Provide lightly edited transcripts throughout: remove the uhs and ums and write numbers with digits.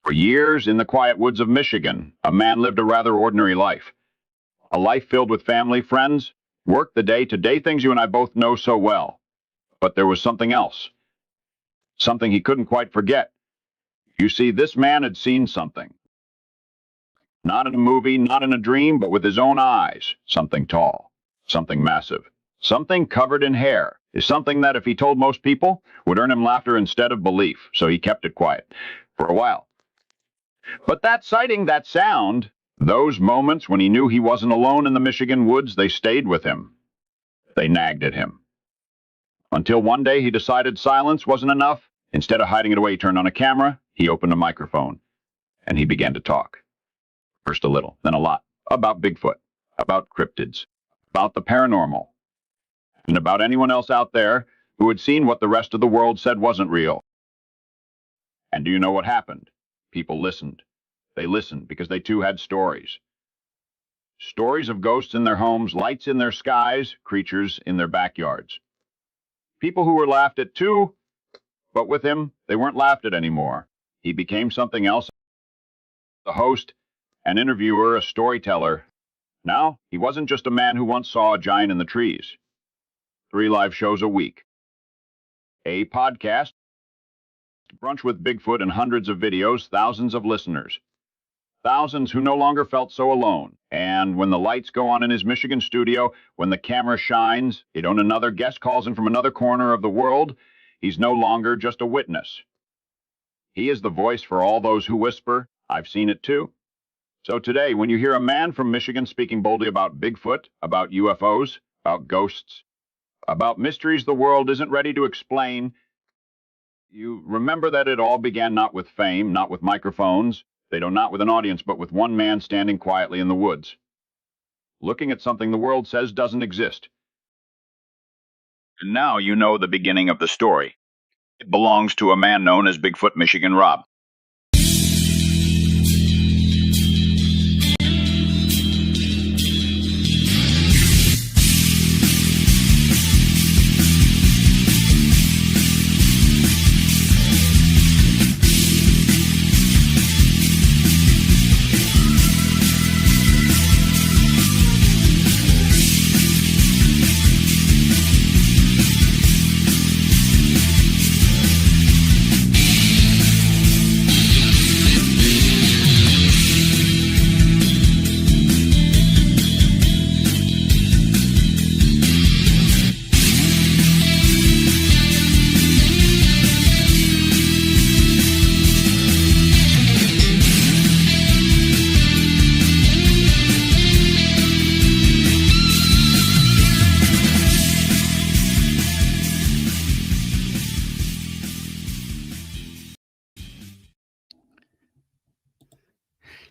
For years, in the quiet woods of Michigan, a man lived a rather ordinary life. A life filled with family, friends, work, the day-to-day things you and I both know so well. But there was something else. Something he couldn't quite forget. You see, this man had seen something. Not in a movie, not in a dream, but with his own eyes. Something tall, something massive, something covered in hair. Is something that, if he told most people, would earn him laughter instead of belief, so he kept it quiet for a while. But that sighting, that sound, those moments when he knew he wasn't alone in the Michigan woods, they stayed with him. They nagged at him. Until one day he decided silence wasn't enough. Instead of hiding it away, he turned on a camera, he opened a microphone, and he began to talk. First a little, then a lot, about Bigfoot, about cryptids, about the paranormal, and about anyone else out there who had seen what the rest of the world said wasn't real. And do you know what happened? People listened. They listened because they too had stories. Stories of ghosts in their homes, lights in their skies, creatures in their backyards. People who were laughed at too, but with him, they weren't laughed at anymore. He became something else, a host, an interviewer, a storyteller. Now, he wasn't just a man who once saw a giant in the trees. 3 live shows a week. A podcast, Brunch with Bigfoot, and hundreds of videos, thousands of listeners. Thousands who no longer felt so alone. And when the lights go on in his Michigan studio, when the camera shines, another guest calls in from another corner of the world, he's no longer just a witness. He is the voice for all those who whisper, "I've seen it too." So today, when you hear a man from Michigan speaking boldly about Bigfoot, about UFOs, about ghosts, about mysteries the world isn't ready to explain, you remember that it all began not with fame, not with microphones, not with an audience, but with one man standing quietly in the woods, looking at something the world says doesn't exist. And now you know the beginning of the story. It belongs to a man known as Bigfoot Michigan Rob.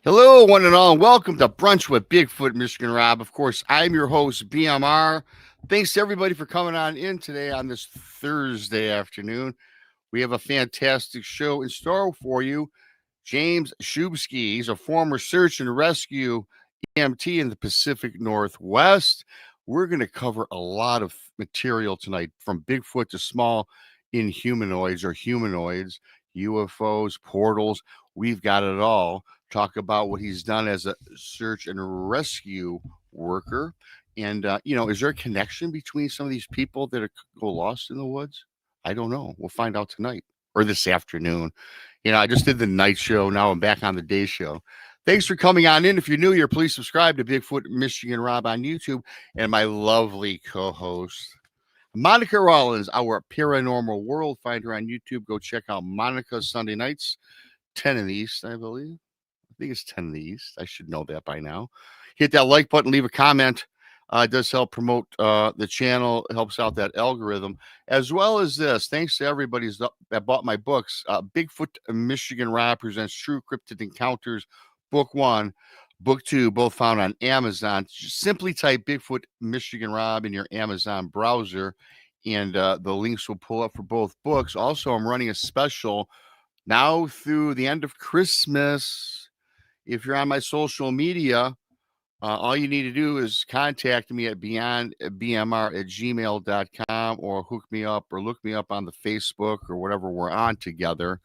Hello, one and all, and welcome to Brunch with Bigfoot Michigan Rob. Of course, I'm your host, BMR. Thanks to everybody for coming on in today on this Thursday afternoon. We have a fantastic show in store for you. James Szubski, he's a former search and rescue EMT in the Pacific Northwest. We're going to cover a lot of material tonight, from Bigfoot to small inhumanoids or humanoids, UFOs, portals. We've got it all. Talk about what he's done as a search and rescue worker. And, is there a connection between some of these people that go lost in the woods? I don't know. We'll find out tonight or this afternoon. I just did the night show. Now I'm back on the day show. Thanks for coming on in. If you're new here, please subscribe to Bigfoot Michigan Rob on YouTube. And my lovely co-host, Monica Rollins, our paranormal world finder on YouTube. Go check out Monica Sunday nights, 10 in the East, I believe. I think it's 10 in the East. I should know that by now. Hit that like button, leave a comment. It does help promote the channel, helps out that algorithm, as well as this. Thanks to everybody that bought my books. Bigfoot Michigan Rob presents True Cryptid Encounters, Book 1, Book 2, both found on Amazon. Just simply type Bigfoot Michigan Rob in your Amazon browser, and the links will pull up for both books. Also, I'm running a special now through the end of Christmas. If you're on my social media, all you need to do is contact me at beyondbmr@gmail.com, or hook me up or look me up on the Facebook or whatever we're on together.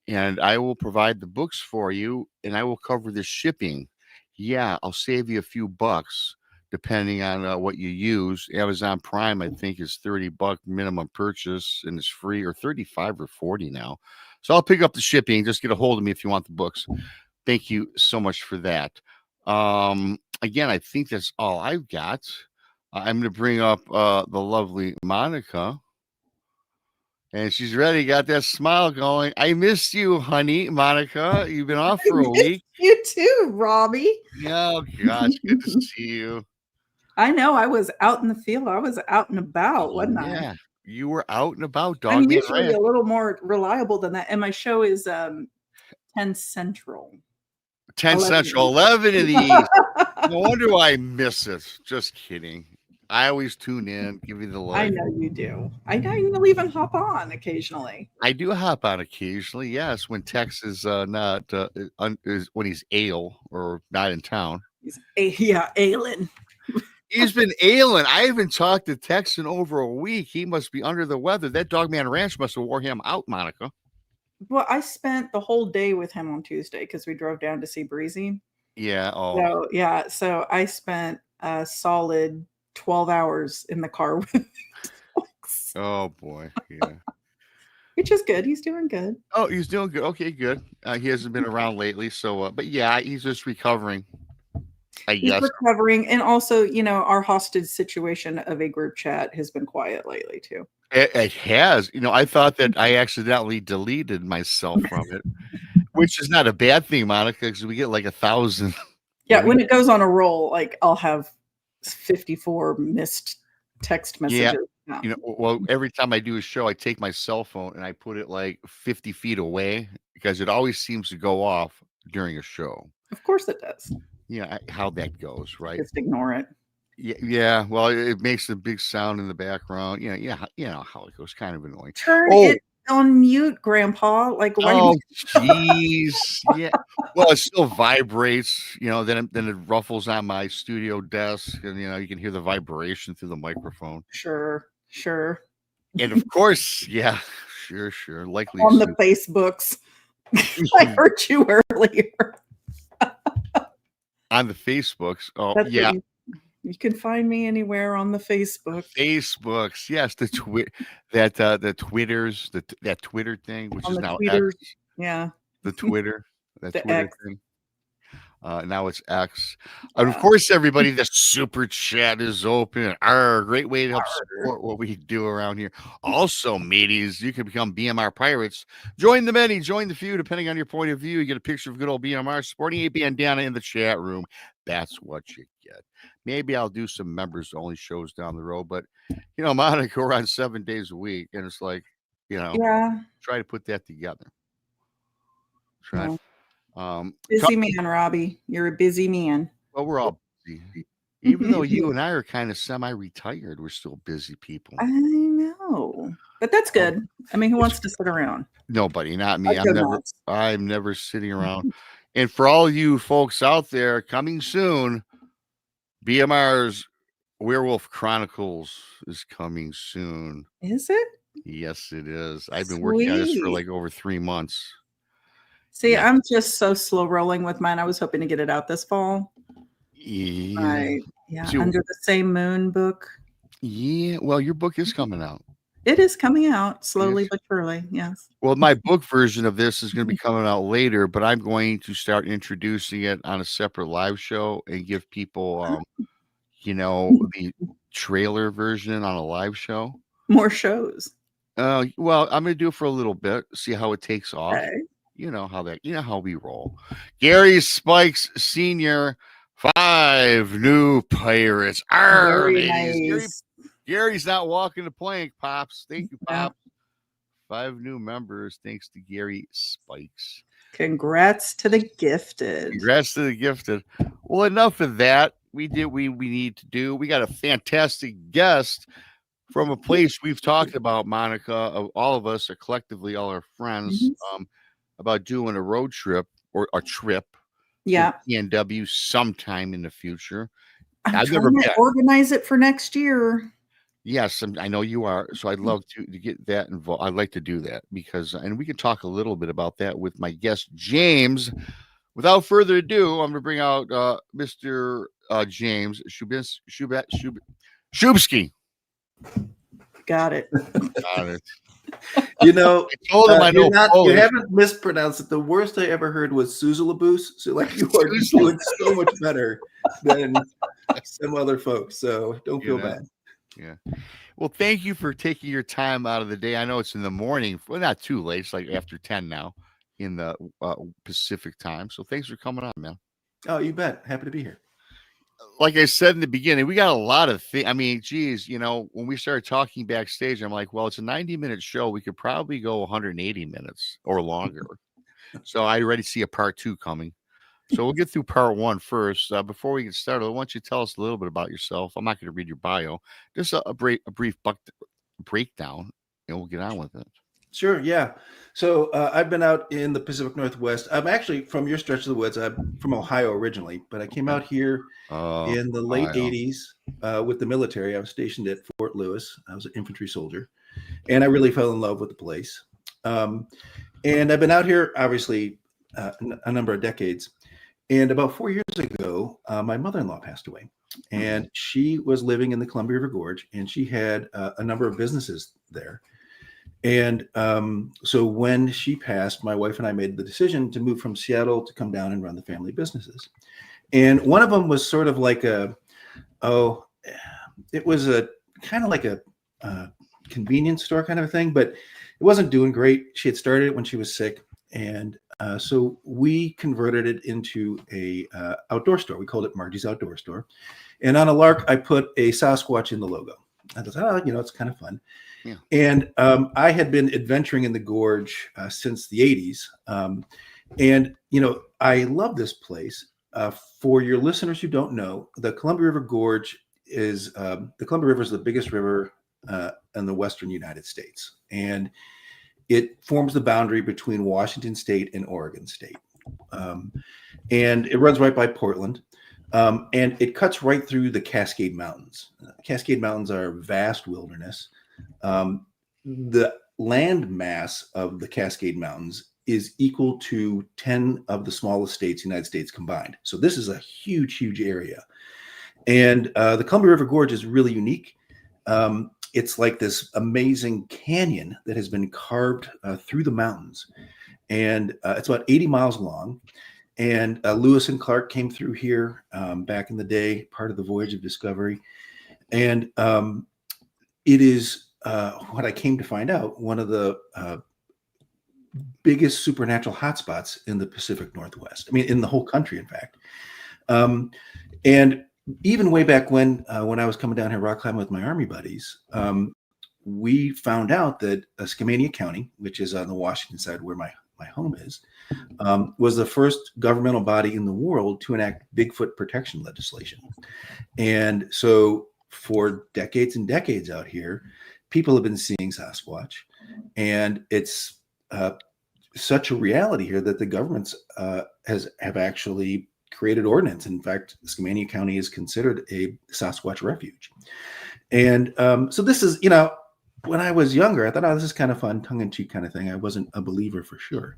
and I will provide the books for you, and I will cover the shipping. Yeah, I'll save you a few bucks depending on what you use. Amazon Prime, I think, is $30 minimum purchase, and it's free, or 35 or 40 now. So I'll pick up the shipping. Just get a hold of me if you want the books. Thank you so much for that. Again, I think that's all I've got. I'm going to bring up the lovely Monica. And she's ready, got that smile going. I missed you, honey, Monica. You've been off for a week. You too, Robbie. Oh, gosh, good to see you. I know. I was out in the field. I was out and about, wasn't I? Yeah, you were out and about, dog. I'm usually a little more reliable than that. And my show is 10 Central. 10 Central, 11 in the East. No wonder why I miss it. Just kidding. I always tune in, give you the love. I know you do. I know you'll even hop on occasionally. I do hop on occasionally, yes, when Tex is not when he's ale or not in town. He's ailing. He's been ailing. I haven't talked to Tex in over a week. He must be under the weather. That Dogman Ranch must have wore him out, Monica. Well, I spent the whole day with him on Tuesday because we drove down to see Breezy. Yeah. Oh. So, yeah. So I spent a solid 12 hours in the car with Tex. Oh boy. Yeah. Which is good. He's doing good. Oh, he's doing good. Okay, good. He hasn't been around lately, so but yeah, he's just recovering. He's recovering, and also, our hostage situation of a group chat has been quiet lately too. It has. I thought that I accidentally deleted myself from it, which is not a bad thing, Monica, because we get like 1,000. Yeah, when it goes on a roll, like I'll have 54 missed text messages. Yeah. Well, every time I do a show, I take my cell phone and I put it like 50 feet away because it always seems to go off during a show. Of course it does. Yeah, how that goes, right? Just ignore it. Yeah. Well, it makes a big sound in the background. Yeah. How it goes, kind of annoying. Turn it on mute, Grandpa. Like, why? Oh, jeez. Yeah. Well, it still vibrates. Then it ruffles on my studio desk, and you can hear the vibration through the microphone. Sure. And of course, yeah, sure. Likely on the Facebooks. I heard you earlier. On the Facebooks. Oh, that's yeah. You can find me anywhere on the Facebook. Facebooks, yes. The Twitters, that Twitter thing, which is now Tweeters, X. Yeah. The Twitter, that the Twitter X. thing. Now it's X. And of course, everybody, the super chat is open. Great way to help support what we do around here. Also, mateys, you can become BMR Pirates. Join the many, join the few, depending on your point of view. You get a picture of good old BMR sporting a bandana in the chat room. That's what you get. Maybe I'll do some members-only shows down the road, but, Monica, we're on 7 days a week, and it's like, try to put that together. Try. Busy man, Robbie. You're a busy man. Well, we're all busy. Even though you and I are kind of semi-retired, we're still busy people. I know. But that's good. I mean, who wants to sit around? Nobody, not me. I'm never sitting around. And for all you folks out there, coming soon, BMR's Werewolf Chronicles is coming soon. Is it? Yes, it is. I've been working on this for like over 3 months. See, I'm just so slow rolling with mine. I was hoping to get it out this fall. Yeah. Under the Same Moon book. Yeah. Well, your book is coming out. It is coming out slowly but surely. Yes. Well, my book version of this is going to be coming out later, but I'm going to start introducing it on a separate live show and give people, the trailer version on a live show. More shows. Well, I'm going to do it for a little bit, see how it takes off. Okay. How we roll. Gary Spikes Sr., 5 new pirates. Very nice. Gary's not walking the plank, Pops. Thank you, Pops. 5 new members, thanks to Gary Spikes. Congrats to the gifted. Well, enough of that. We did what we need to do. We got a fantastic guest from a place we've talked about, Monica, of all of us, or collectively all our friends, about doing a road trip or a trip. Yeah. PNW sometime in the future. I've never organize it for next year. Yes, I know you are. So I'd love to get that involved. I'd like to do that because, and we can talk a little bit about that with my guest, James. Without further ado, I'm going to bring out Mr. James Szubski. Got it. Got it. You know, I told him I know you haven't mispronounced it. The worst I ever heard was Suzalabus. So, like, you are doing so much better than some other folks. So, don't feel bad. Yeah. Well, thank you for taking your time out of the day. I know it's in the morning. Well, not too late. It's like after 10 now in the Pacific time. So, thanks for coming on, man. Oh, you bet. Happy to be here. Like I said in the beginning, we got a lot of things. I mean, geez, you know, when we started talking backstage, I'm like, well, it's a 90-minute show. We could probably go 180 minutes or longer. So I already see a part 2 coming. So we'll get through part 1 first. Before we get started, I want you to tell us a little bit about yourself. I'm not going to read your bio, just a brief breakdown, and we'll get on with it. Sure. Yeah. So I've been out in the Pacific Northwest. I'm actually from your stretch of the woods. I'm from Ohio originally, but I came out here in the late 80s with the military. I was stationed at Fort Lewis. I was an infantry soldier, and I really fell in love with the place. And I've been out here, obviously, a number of decades. And about 4 years ago, my mother-in-law passed away, and she was living in the Columbia River Gorge, and she had a number of businesses there. And so when she passed, my wife and I made the decision to move from Seattle to come down and run the family businesses. And one of them was sort of like it was a kind of like a convenience store kind of a thing, but it wasn't doing great. She had started it when she was sick. And so we converted it into a outdoor store. We called it Margie's Outdoor Store. And on a lark, I put a Sasquatch in the logo. I thought, it's kind of fun. Yeah. And I had been adventuring in the gorge since the 80s. And, I love this place. For your listeners who don't know, the Columbia River Gorge is the Columbia River is the biggest river in the western United States. And it forms the boundary between Washington State and Oregon State. And it runs right by Portland. And it cuts right through the Cascade Mountains. Cascade Mountains are vast wilderness. The land mass of the Cascade Mountains is equal to 10 of the smallest states, United States combined. So this is a huge, huge area. And the Columbia River Gorge is really unique. It's like this amazing canyon that has been carved through the mountains. And it's about 80 miles long. And Lewis and Clark came through here back in the day, part of the Voyage of Discovery. And it is what I came to find out, one of the biggest supernatural hotspots in the Pacific Northwest. I mean, in the whole country, in fact. And even way back when I was coming down here rock climbing with my Army buddies, we found out that Skamania County, which is on the Washington side where my home is, was the first governmental body in the world to enact Bigfoot protection legislation. And so for decades and decades out here, people have been seeing Sasquatch, and it's such a reality here that the governments have actually created ordinance. In fact, Skamania County is considered a Sasquatch refuge. And so this is, when I was younger, I thought, this is kind of fun, tongue-in-cheek kind of thing. I wasn't a believer for sure.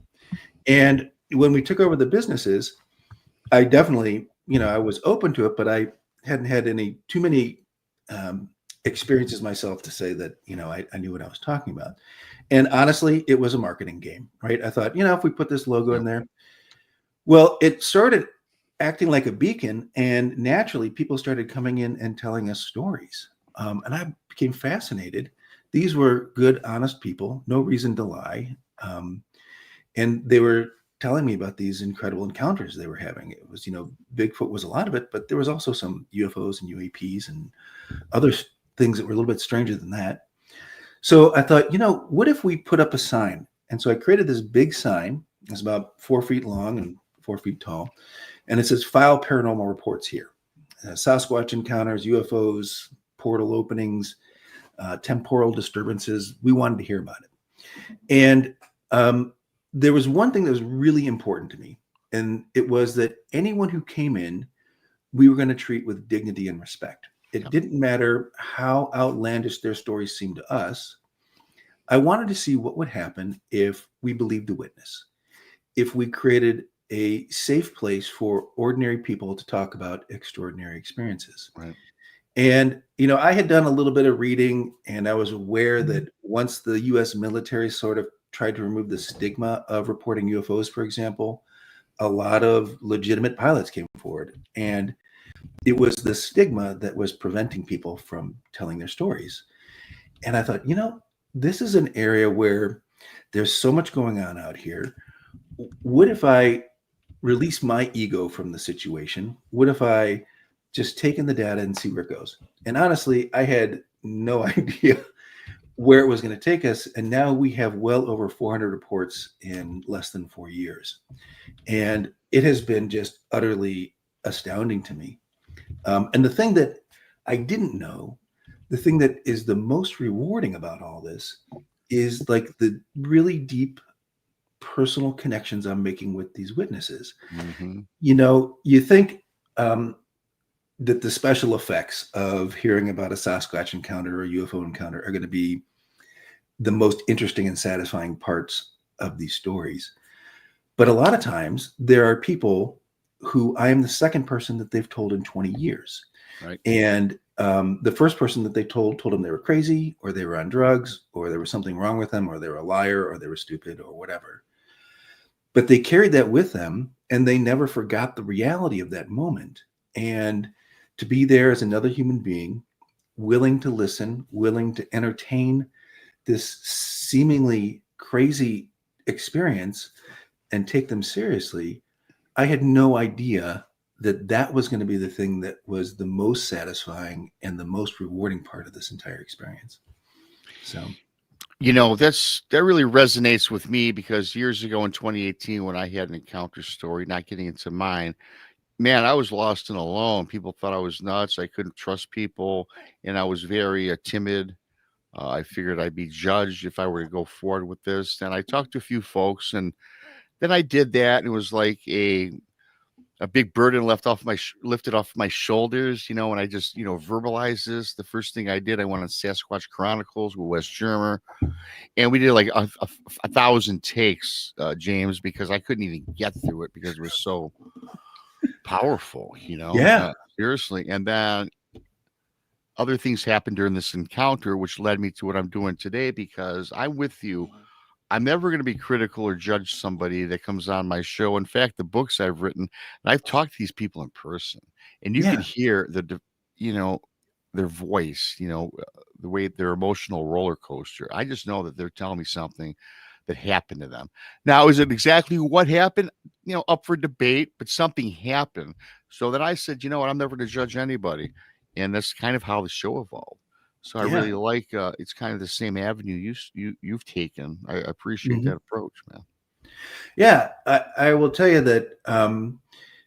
And when we took over the businesses, I definitely, I was open to it, but I hadn't had too many experiences myself to say that, I knew what I was talking about. And honestly, it was a marketing game, right? I thought, if we put this logo in there, well, it started acting like a beacon, and naturally people started coming in and telling us stories. And I became fascinated. These were good, honest people, no reason to lie. And they were telling me about these incredible encounters they were having. It was, Bigfoot was a lot of it, but there was also some UFOs and UAPs and other things that were a little bit stranger than that. So I thought, what if we put up a sign? And so I created this big sign. It's about 4 feet long and 4 feet tall. And it says, "File paranormal reports here. Sasquatch encounters, UFOs, portal openings, temporal disturbances." We wanted to hear about it. And there was one thing that was really important to me. And it was that anyone who came in, we were going to treat with dignity and respect. It didn't matter how outlandish their stories seemed to us. I wanted to see what would happen if we believed the witness, if we created a safe place for ordinary people to talk about extraordinary experiences. Right. And, you know, I had done a little bit of reading, and I was aware that once the US military sort of tried to remove the stigma of reporting UFOs, for example, a lot of legitimate pilots came forward. And it was the stigma that was preventing people from telling their stories. And I thought, you know, this is an area where there's so much going on out here. What if I release my ego from the situation? What if I just take in the data and see where it goes? And honestly, I had no idea where it was going to take us. And now we have well over 400 reports in less than 4 years. And it has been just utterly astounding to me. And the thing that I didn't know, the thing that is the most rewarding about all this is like the really deep personal connections I'm making with these witnesses. Mm-hmm. You know, you think that the special effects of hearing about a Sasquatch encounter or a UFO encounter are going to be the most interesting and satisfying parts of these stories. But a lot of times there are people who I am the second person that they've told in 20 years. Right. And the first person that they told them they were crazy, or they were on drugs, or there was something wrong with them, or they were a liar, or they were stupid, or whatever. But they carried that with them, and they never forgot the reality of that moment. And to be there as another human being, willing to listen, willing to entertain this seemingly crazy experience and take them seriously, I had no idea that that was going to be the thing that was the most satisfying and the most rewarding part of this entire experience. So, you know, that really resonates with me, because years ago in 2018, when I had an encounter story, not getting into mine, man, I was lost and alone. People thought I was nuts. I couldn't trust people, and I was very timid. I figured I'd be judged if I were to go forward with this. And I talked to a few folks, and then I did that, and it was like a big burden lifted off my shoulders, you know, and I just, you know, verbalized this. The first thing I did, I went on Sasquatch Chronicles with Wes Germer, and we did like a 1,000 takes, James, because I couldn't even get through it because it was so powerful, you know. Yeah. Seriously. And then other things happened during this encounter, which led me to what I'm doing today, because I'm with you. I'm never going to be critical or judge somebody that comes on my show. In fact, the books I've written, and I've talked to these people in person, and you can hear you know, their voice, you know, the way their emotional roller coaster. I just know that they're telling me something that happened to them. Now, is it exactly what happened? You know, up for debate, but something happened. So then I said, you know what, I'm never going to judge anybody. And that's kind of how the show evolved. So I really like, it's kind of the same avenue you've taken. I appreciate that approach, man. Yeah, I will tell you that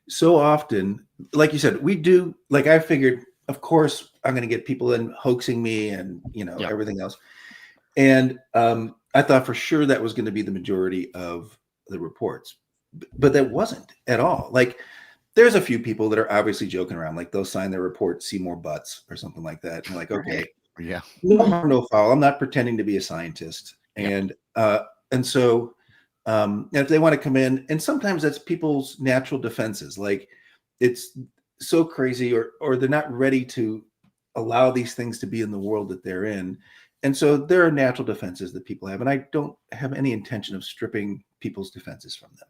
so often, like you said, we do, like I figured, of course, I'm going to get people in hoaxing me and, you know, everything else. And I thought for sure that was going to be the majority of the reports, but that wasn't at all. Like, there's a few people that are obviously joking around, like they'll sign their report, see more butts or something like that. And like, okay, no harm, no foul. I'm not pretending to be a scientist. And so if they want to come in, and sometimes that's people's natural defenses, like it's so crazy, or they're not ready to allow these things to be in the world that they're in. And so there are natural defenses that people have, and I don't have any intention of stripping people's defenses from them.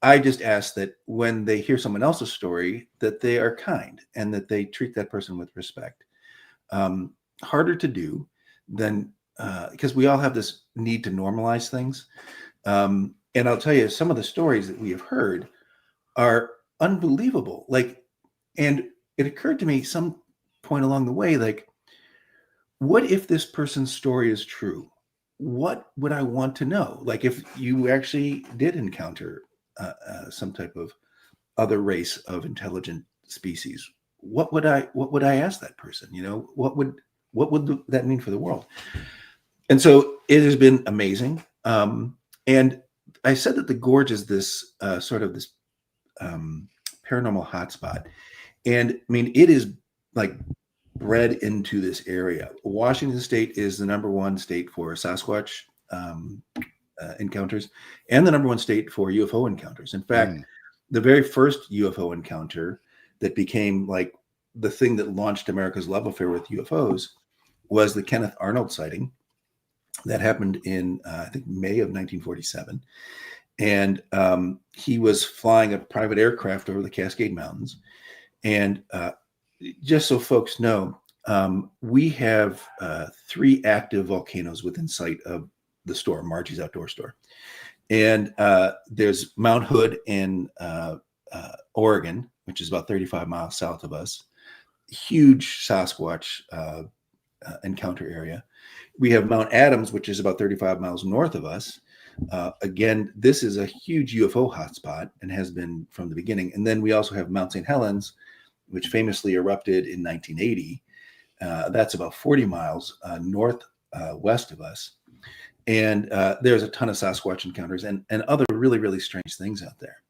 I just ask that when they hear someone else's story, that they are kind and that they treat that person with respect. Harder to do than because we all have this need to normalize things. And I'll tell you, some of the stories that we have heard are unbelievable. Like, and it occurred to me some point along the way, like, what if this person's story is true? What would I want to know? Like, if you actually did encounter some type of other race of intelligent species, what would I ask that person? You know, what would that mean for the world? And so it has been amazing. And I said that the gorge is this sort of this paranormal hotspot, and I mean, it is like bred into this area. Washington State is the #1 state for Sasquatch encounters and the #1 state for UFO encounters. In fact, the very first UFO encounter that became like the thing that launched America's love affair with UFOs was the Kenneth Arnold sighting that happened in, I think, May of 1947. And he was flying a private aircraft over the Cascade Mountains. And just so folks know, we have 3 active volcanoes within sight of the store, Margie's Outdoor Store. And there's Mount Hood in Oregon, which is about 35 miles south of us. Huge Sasquatch encounter area. We have Mount Adams, which is about 35 miles north of us. Again, this is a huge UFO hotspot and has been from the beginning. And then we also have Mount St. Helens, which famously erupted in 1980. That's about 40 miles northwest of us. And there's a ton of Sasquatch encounters and other really, really strange things out there.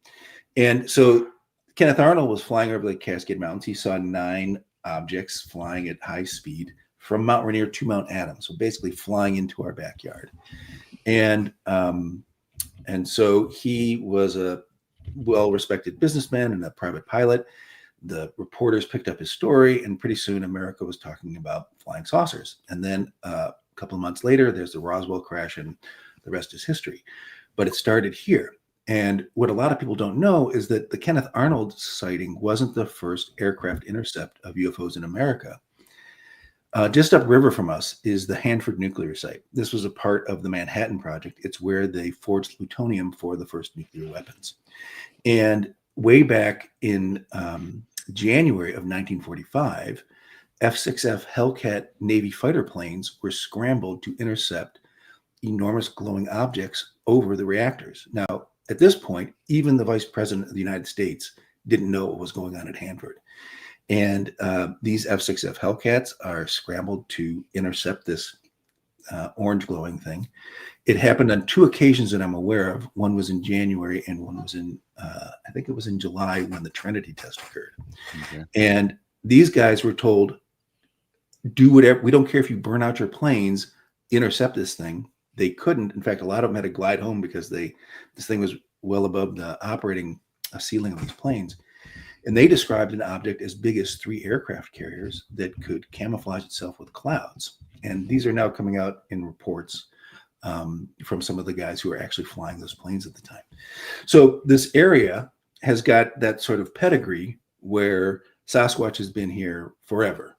And so Kenneth Arnold was flying over the Cascade Mountains. He saw 9 objects flying at high speed from Mount Rainier to Mount Adams. So basically flying into our backyard. And so he was a well-respected businessman and a private pilot. The reporters picked up his story, and pretty soon America was talking about flying saucers. And then a couple of months later, there's the Roswell crash, and the rest is history. But it started here. And what a lot of people don't know is that the Kenneth Arnold sighting wasn't the first aircraft intercept of UFOs in America. Just upriver from us is the Hanford nuclear site. This was a part of the Manhattan Project. It's where they forged plutonium for the first nuclear weapons. And way back in January of 1945, F-6F Hellcat Navy fighter planes were scrambled to intercept enormous glowing objects over the reactors. Now, at this point, even the Vice President of the United States didn't know what was going on at Hanford. And these F-6F Hellcats are scrambled to intercept this orange glowing thing. It happened on 2 occasions that I'm aware of. One was in January and one was in, I think it was in July when the Trinity test occurred. Okay. And these guys were told, do whatever, we don't care if you burn out your planes, intercept this thing. They couldn't. In fact, a lot of them had to glide home because this thing was well above the operating ceiling of these planes. And they described an object as big as 3 aircraft carriers that could camouflage itself with clouds. And these are now coming out in reports from some of the guys who are actually flying those planes at the time. So this area has got that sort of pedigree where Sasquatch has been here forever.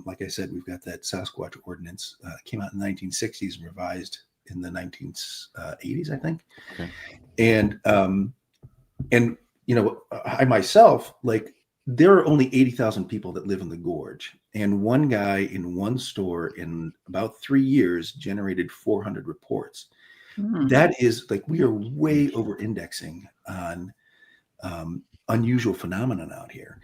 Like I said, we've got that Sasquatch ordinance came out in the 1960s and revised in the 1980s, I think. Okay. And you know, I myself, like, there are only 80,000 people that live in the gorge, and one guy in one store in about 3 years generated 400 reports. That is like, we are way over indexing on unusual phenomenon out here.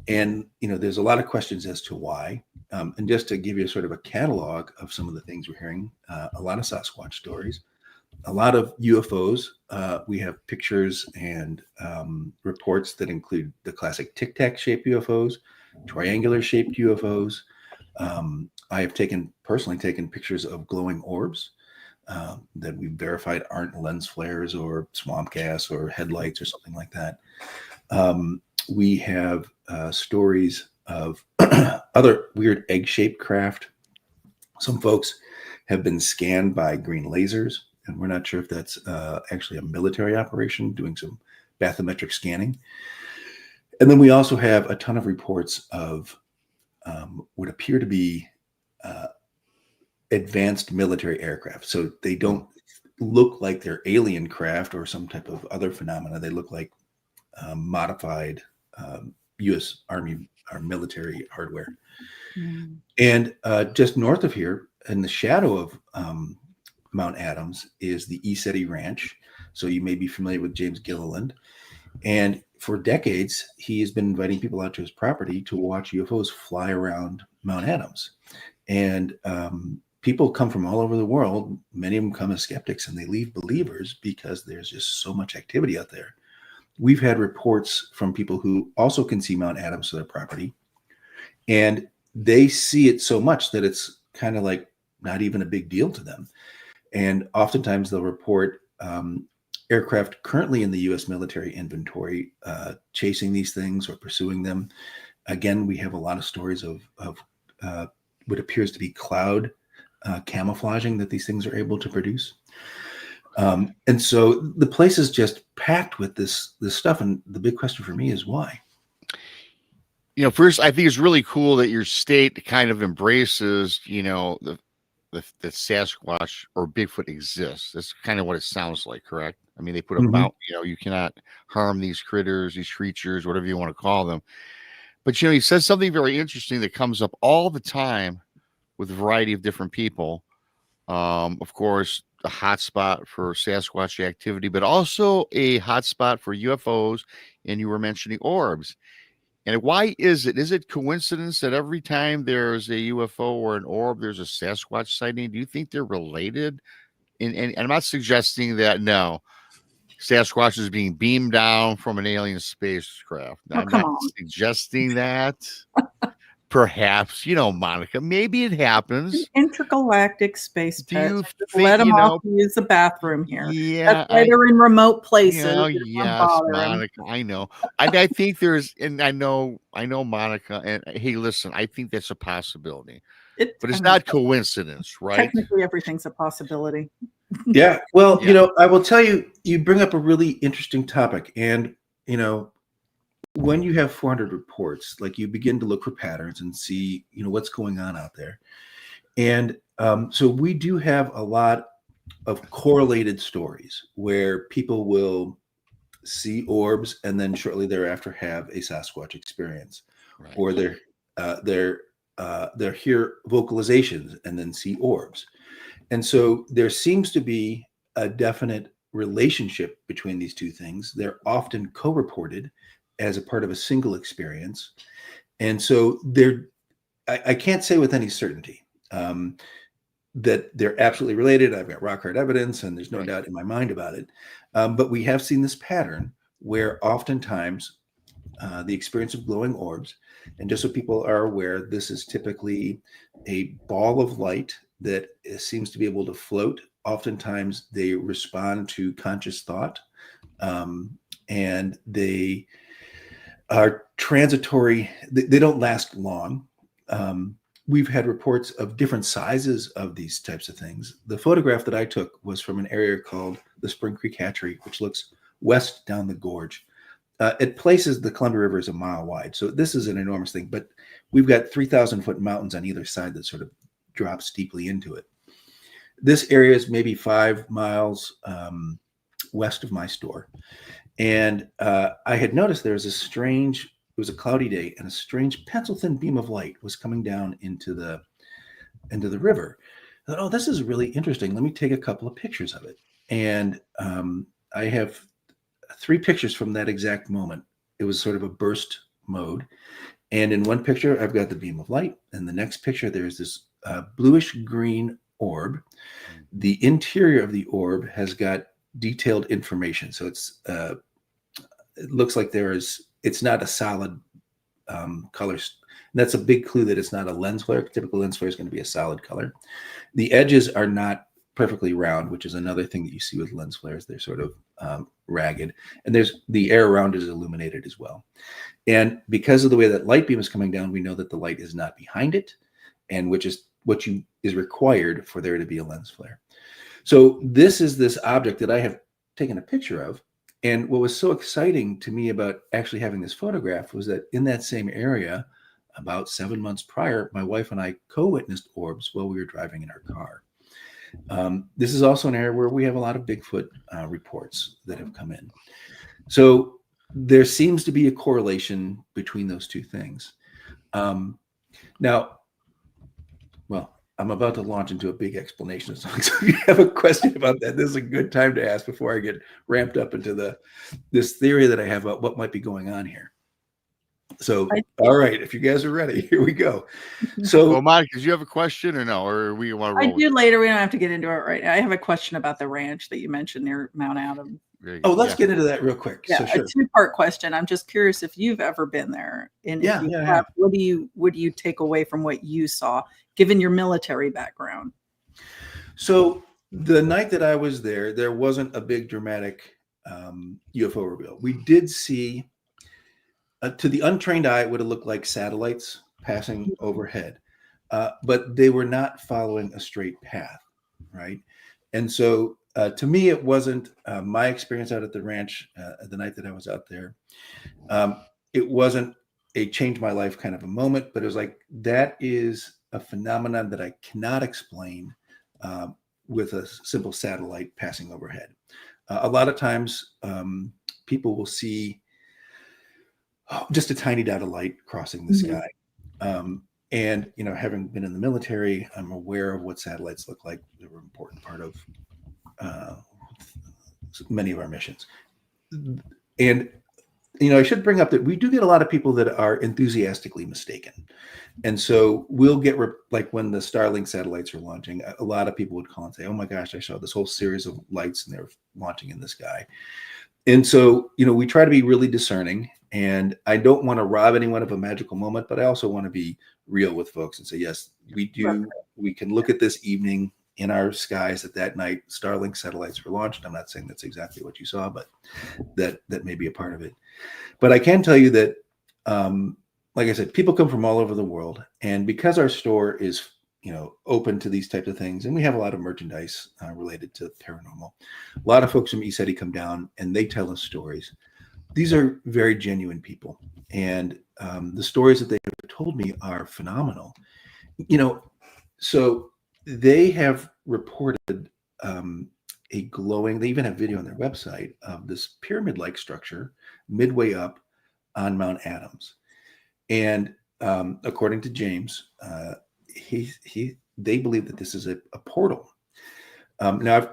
And, you know, there's a lot of questions as to why. And just to give you sort of a catalog of some of the things we're hearing, a lot of Sasquatch stories, a lot of UFOs. We have pictures and reports that include the classic tic-tac shaped UFOs, triangular shaped UFOs. I have personally taken pictures of glowing orbs that we've verified aren't lens flares or swamp gas or headlights or something like that. We have stories of other weird egg-shaped craft. Some folks have been scanned by green lasers, and we're not sure if that's actually a military operation doing some bathymetric scanning. And then we also have a ton of reports of what appear to be advanced military aircraft. So they don't look like they're alien craft or some type of other phenomena. They look like modified U.S. Army or military hardware. And just north of here, in the shadow of Mount Adams, is the ESETI Ranch. So you may be familiar with James Gilliland. And for decades, he has been inviting people out to his property to watch UFOs fly around Mount Adams. And people come from all over the world. Many of them come as skeptics, and they leave believers because there's just so much activity out there. We've had reports from people who also can see Mount Adams to their property. And they see it so much that it's kind of like not even a big deal to them. And oftentimes they'll report aircraft currently in the U.S. military inventory chasing these things or pursuing them. Again, we have a lot of stories of what appears to be cloud camouflaging that these things are able to produce. And so the place is just packed with this stuff. And the big question for me is why? First, I think it's really cool that your state kind of embraces, the Sasquatch or Bigfoot exists. That's kind of what it sounds like, correct? I mean, they put a bound, you cannot harm these critters, these creatures, whatever you want to call them. But, he says something very interesting that comes up all the time with a variety of different people. Of course, a hotspot for Sasquatch activity, but also a hotspot for UFOs. And you were mentioning orbs. And why is it? Is it coincidence that every time there's a UFO or an orb, there's a Sasquatch sighting? Do you think they're related? And I'm not suggesting that, no, Sasquatch is being beamed down from an alien spacecraft. I'm not suggesting that. Perhaps, Monica, maybe it happens. Intergalactic space pets. Let them off use the bathroom here. Yeah. That's why they're in remote places. Yes, Monica, I know. I think there's, and I know, Monica, and hey, listen, I think that's a possibility. But it's not coincidence, right? Technically, everything's a possibility. Yeah. Well, I will tell you, you bring up a really interesting topic. And, when you have 400 reports, like you begin to look for patterns and see, what's going on out there. And so we do have a lot of correlated stories where people will see orbs and then shortly thereafter have a Sasquatch experience, right. Or they're hear vocalizations and then see orbs. And so there seems to be a definite relationship between these two things. They're often co-reported as a part of a single experience. And so I can't say with any certainty that they're absolutely related. I've got rock hard evidence and there's no doubt in my mind about it. But we have seen this pattern where oftentimes the experience of glowing orbs, and just so people are aware, this is typically a ball of light that seems to be able to float. Oftentimes they respond to conscious thought, and they are transitory. They don't last long. We've had reports of different sizes of these types of things. The photograph that I took was from an area called the Spring Creek Hatchery, which looks west down the gorge. At places, the Columbia River is a mile wide. So this is an enormous thing, but we've got 3,000-foot mountains on either side that sort of drop steeply into it. This area is maybe 5 miles west of my store. And I had noticed there was it was a cloudy day, and a strange pencil-thin beam of light was coming down into the river. I thought, oh, this is really interesting. Let me take a couple of pictures of it. And I have 3 pictures from that exact moment. It was sort of a burst mode. And in one picture, I've got the beam of light. And the next picture, there's this bluish green orb. The interior of the orb has got detailed information. So it looks like it's not a solid color. That's a big clue that it's not a lens flare. Typical lens flare is going to be a solid color. The edges are not perfectly round, which is another thing that you see with lens flares. They're sort of ragged, and the air around is illuminated as well. And because of the way that light beam is coming down, we know that the light is not behind it, and which is what is required for there to be a lens flare. So this is this object that I have taken a picture of. And what was so exciting to me about actually having this photograph was that in that same area, about 7 months prior, my wife and I co-witnessed orbs while we were driving in our car. This is also an area where we have a lot of Bigfoot reports that have come in. So there seems to be a correlation between those two things. Now, well, I'm about to launch into a big explanation. So if you have a question about that, this is a good time to ask before I get ramped up into this theory that I have about what might be going on here. So, all right, if you guys are ready, here we go. So, well, Monica, do you have a question or no? Or we want to roll? I do later. We don't have to get into it right now. I have a question about the ranch that you mentioned near Mount Adam. Very Oh, good. let's Yeah. get into that real quick. Yeah, So sure. a two-part question. I'm just curious if you've ever been there, and if Yeah, you yeah, have, what do you take away from what you saw, given your military background? So the night that I was there wasn't a big dramatic UFO reveal. We did see, to the untrained eye, it would have looked like satellites passing overhead, but they were not following a straight path, right? And so to me, it wasn't my experience out at the ranch the night that I was out there. It wasn't a change my life kind of a moment, but it was like, that is a phenomenon that I cannot explain with a simple satellite passing overhead. A lot of times people will see just a tiny dot of light crossing the sky. And, you know, having been in the military, I'm aware of what satellites look like. They were an important part of many of our missions. And, you know, I should bring up that we do get a lot of people that are enthusiastically mistaken. And so we'll get, like when the Starlink satellites were launching, a lot of people would call and say, oh my gosh, I saw this whole series of lights and they were launching in the sky. And so, you know, we try to be really discerning, and I don't want to rob anyone of a magical moment, but I also want to be real with folks and say, yes, we do. We can look at this evening in our skies that night, Starlink satellites were launched. I'm not saying that's exactly what you saw, but that may be a part of it. But I can tell you that, like I said, people come from all over the world, and because our store is, you know, open to these types of things, and we have a lot of merchandise related to paranormal. A lot of folks from ECETI come down and they tell us stories. These are very genuine people, and the stories that they have told me are phenomenal. You know, so they have reported a glowing, they even have video on their website of this pyramid-like structure midway up on Mount Adams. And according to James, they believe that this is a portal. Now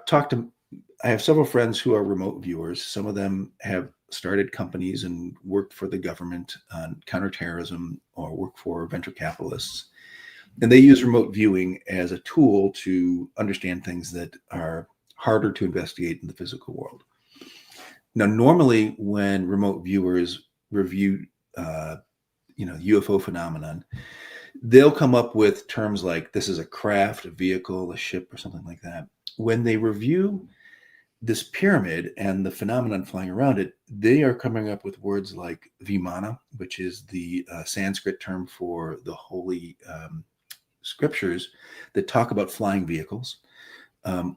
I have several friends who are remote viewers. Some of them have started companies and worked for the government on counterterrorism or work for venture capitalists. And they use remote viewing as a tool to understand things that are harder to investigate in the physical world. Now, normally when remote viewers review, UFO phenomenon, they'll come up with terms like this is a craft, a vehicle, a ship, or something like that. When they review this pyramid and the phenomenon flying around it, they are coming up with words like Vimana, which is the Sanskrit term for the holy scriptures that talk about flying vehicles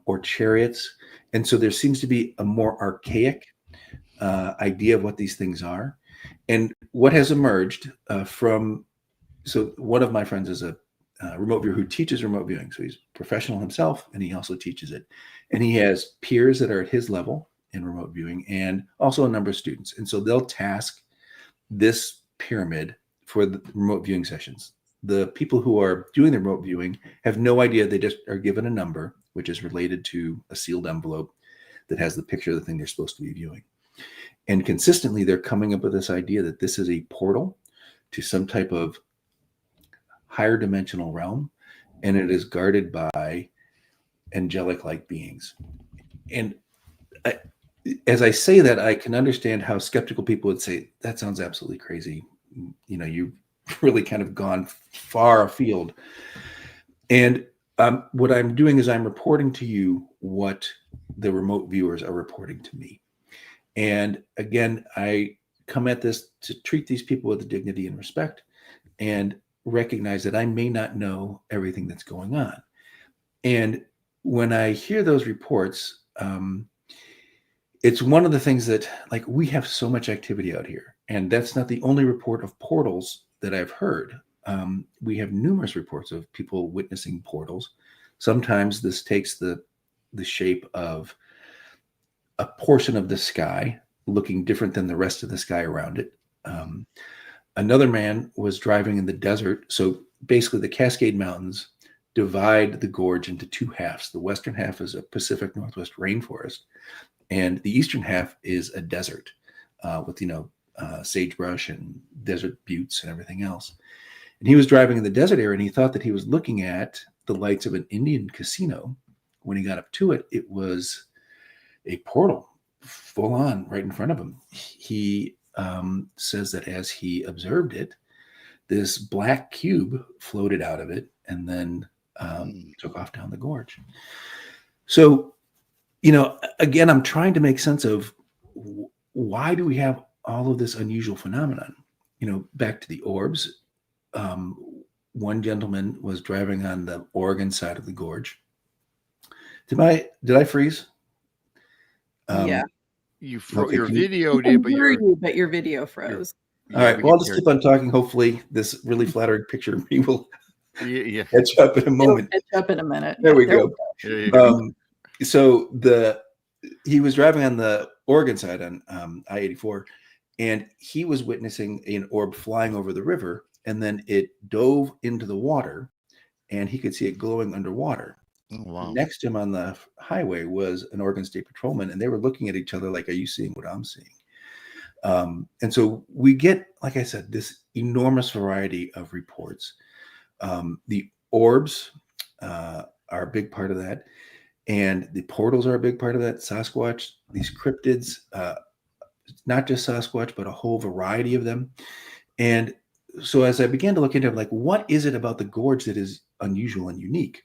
or chariots. And so there seems to be a more archaic idea of what these things are. And what has emerged so one of my friends is a remote viewer who teaches remote viewing. So he's professional himself, and he also teaches it. And he has peers that are at his level in remote viewing, and also a number of students. And so they'll task this pyramid for the remote viewing sessions. The people who are doing the remote viewing have no idea. They just are given a number, which is related to a sealed envelope that has the picture of the thing they're supposed to be viewing. And consistently, they're coming up with this idea that this is a portal to some type of higher dimensional realm, and it is guarded by angelic-like beings. And as I say that, I can understand how skeptical people would say, that sounds absolutely crazy. You know, you've really kind of gone far afield. And what I'm doing is I'm reporting to you what the remote viewers are reporting to me. And again, I come at this to treat these people with dignity and respect, and recognize that I may not know everything that's going on. And when I hear those reports, it's one of the things that, like, we have so much activity out here, and that's not the only report of portals that I've heard. We have numerous reports of people witnessing portals. Sometimes this takes the shape of a portion of the sky looking different than the rest of the sky around it. Another man was driving in the desert. So basically the Cascade Mountains divide the gorge into two halves. The western half is a Pacific Northwest rainforest, and the eastern half is a desert with, sagebrush and desert buttes and everything else. And he was driving in the desert area, and he thought that he was looking at the lights of an Indian casino. When he got up to it, it was a portal full on right in front of him. He says that as he observed it, this black cube floated out of it and then took off down the gorge. So, again, I'm trying to make sense of why do we have all of this unusual phenomenon? Back to the Orbs. One gentleman was driving on the Oregon side of the gorge. Did I freeze? Yeah. You Okay, your video did, but your video froze. All right. Well, I'll just keep on talking. Hopefully, this really flattering picture of me will catch up in a moment. It'll catch up in a minute. There we go. There you go. So he was driving on the Oregon side on I-84, and he was witnessing an orb flying over the river, and then it dove into the water, and he could see it glowing underwater. Oh, wow. Next to him on the highway was an Oregon State Patrolman, and they were looking at each other like, "Are you seeing what I'm seeing?" And so we get, like I said, this enormous variety of reports. The orbs are a big part of that, and the portals are a big part of that. Sasquatch, these cryptids, not just Sasquatch, but a whole variety of them. And so as I began to look into it, like, what is it about the gorge that is unusual and unique?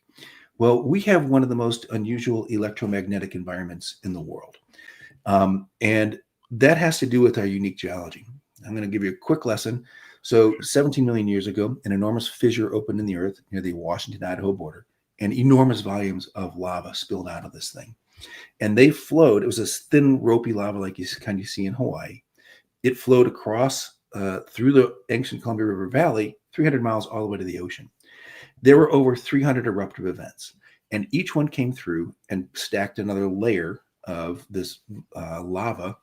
Well, we have one of the most unusual electromagnetic environments in the world. And that has to do with our unique geology. I'm going to give you a quick lesson. So 17 million years ago, an enormous fissure opened in the earth near the Washington-Idaho border, and enormous volumes of lava spilled out of this thing. And they flowed. It was this thin, ropey lava like you kind of see in Hawaii. It flowed across through the ancient Columbia River Valley, 300 miles all the way to the ocean. There were over 300 eruptive events, and each one came through and stacked another layer of this lava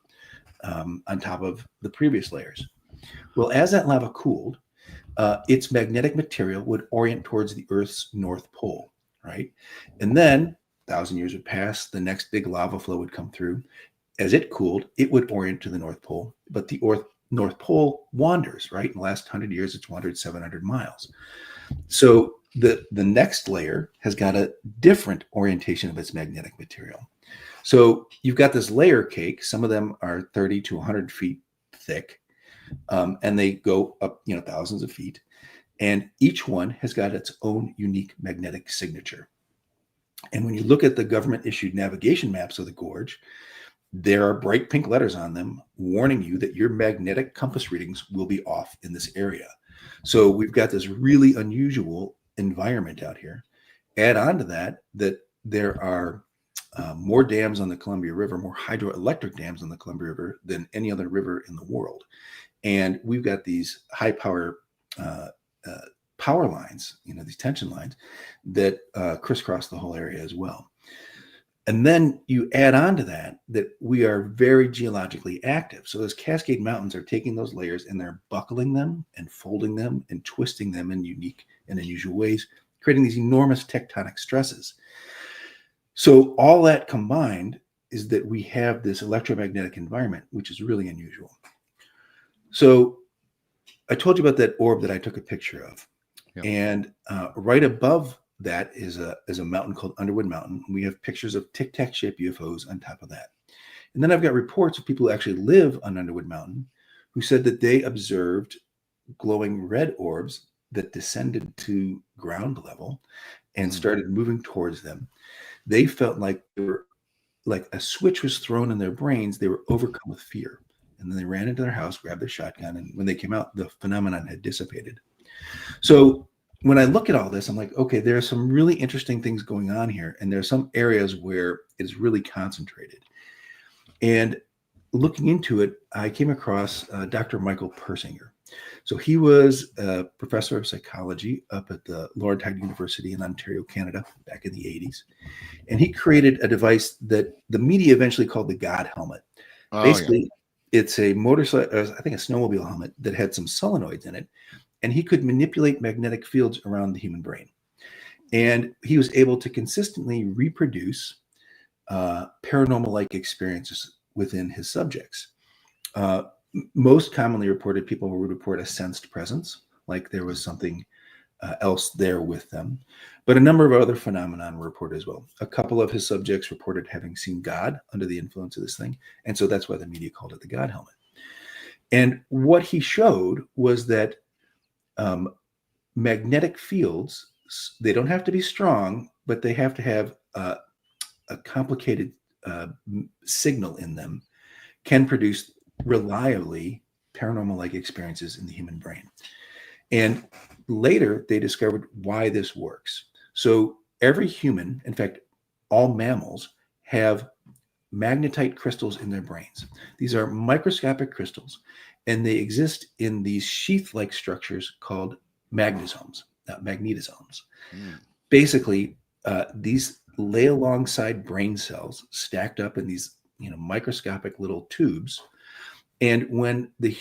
on top of the previous layers. Well, as that lava cooled, its magnetic material would orient towards the Earth's North Pole, right? And then 1,000 years would pass, the next big lava flow would come through. As it cooled, it would orient to the North Pole, but the North Pole wanders, right? In the last 100 years, it's wandered 700 miles. So the next layer has got a different orientation of its magnetic material. So you've got this layer cake. Some of them are 30 to 100 feet thick, and they go up, thousands of feet. And each one has got its own unique magnetic signature. And when you look at the government-issued navigation maps of the gorge, there are bright pink letters on them warning you that your magnetic compass readings will be off in this area. So we've got this really unusual environment out here. Add on to that there are more dams on the Columbia River, more hydroelectric dams on the Columbia River than any other river in the world. And we've got these high power power lines, these tension lines that crisscross the whole area as well. And then you add on to that we are very geologically active. So those Cascade Mountains are taking those layers and they're buckling them and folding them and twisting them in unique and unusual ways, creating these enormous tectonic stresses. So all that combined is that we have this electromagnetic environment, which is really unusual. So I told you about that orb that I took a picture of. Yeah. And right above that is a mountain called Underwood Mountain. We have pictures of tic-tac-shaped UFOs on top of that. And then I've got reports of people who actually live on Underwood Mountain who said that they observed glowing red orbs that descended to ground level and started moving towards them. They felt like they were like a switch was thrown in their brains. They were overcome with fear. And then they ran into their house, grabbed their shotgun, and when they came out, the phenomenon had dissipated. So when I look at all this, I'm like, okay, there are some really interesting things going on here. And there are some areas where it's really concentrated. And looking into it, I came across Dr. Michael Persinger. So he was a professor of psychology up at the Laurentide University in Ontario, Canada, back in the 80s. And he created a device that the media eventually called the God helmet. Basically, it's a motorcycle, I think a snowmobile helmet that had some solenoids in it. And he could manipulate magnetic fields around the human brain. And he was able to consistently reproduce paranormal-like experiences within his subjects. Most commonly reported, people would report a sensed presence, like there was something else there with them. But a number of other phenomena were reported as well. A couple of his subjects reported having seen God under the influence of this thing. And so that's why the media called it the God helmet. And what he showed was that magnetic fields, they don't have to be strong, but they have to have a complicated signal in them, can produce reliably paranormal-like experiences in the human brain. And later, they discovered why this works. So every human, in fact, all mammals, have magnetite crystals in their brains. These are microscopic crystals, and they exist in these sheath-like structures called magnetosomes, not magnetosomes. Basically, these lay alongside brain cells stacked up in these microscopic little tubes. And when the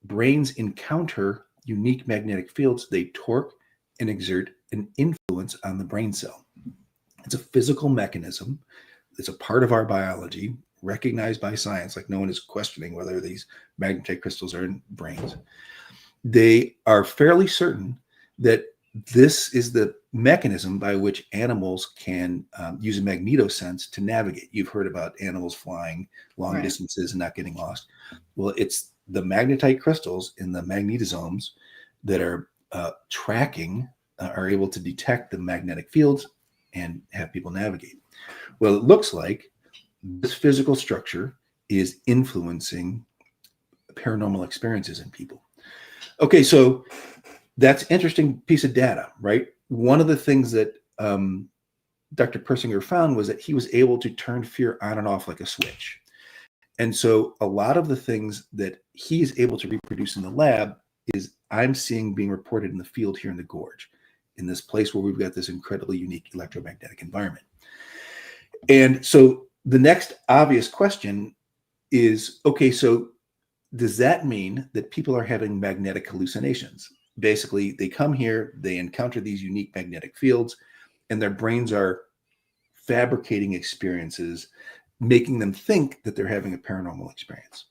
brains encounter unique magnetic fields, they torque and exert an influence on the brain cell. It's a physical mechanism. It's a part of our biology, recognized by science, like no one is questioning whether these magnetite crystals are in brains. They are fairly certain that this is the mechanism by which animals can use a magnetosense to navigate. You've heard about animals flying long distances and not getting lost. Well, it's the magnetite crystals in the magnetosomes that are tracking, are able to detect the magnetic fields and have people navigate. Well, it looks like this physical structure is influencing paranormal experiences in people. Okay, so that's an interesting piece of data, right? One of the things that Dr. Persinger found was that he was able to turn fear on and off like a switch. And so a lot of the things that he is able to reproduce in the lab is I'm seeing being reported in the field here in the gorge, in this place where we've got this incredibly unique electromagnetic environment. And so the next obvious question is, okay, so does that mean that people are having magnetic hallucinations? Basically, they come here, they encounter these unique magnetic fields, and their brains are fabricating experiences, making them think that they're having a paranormal experience.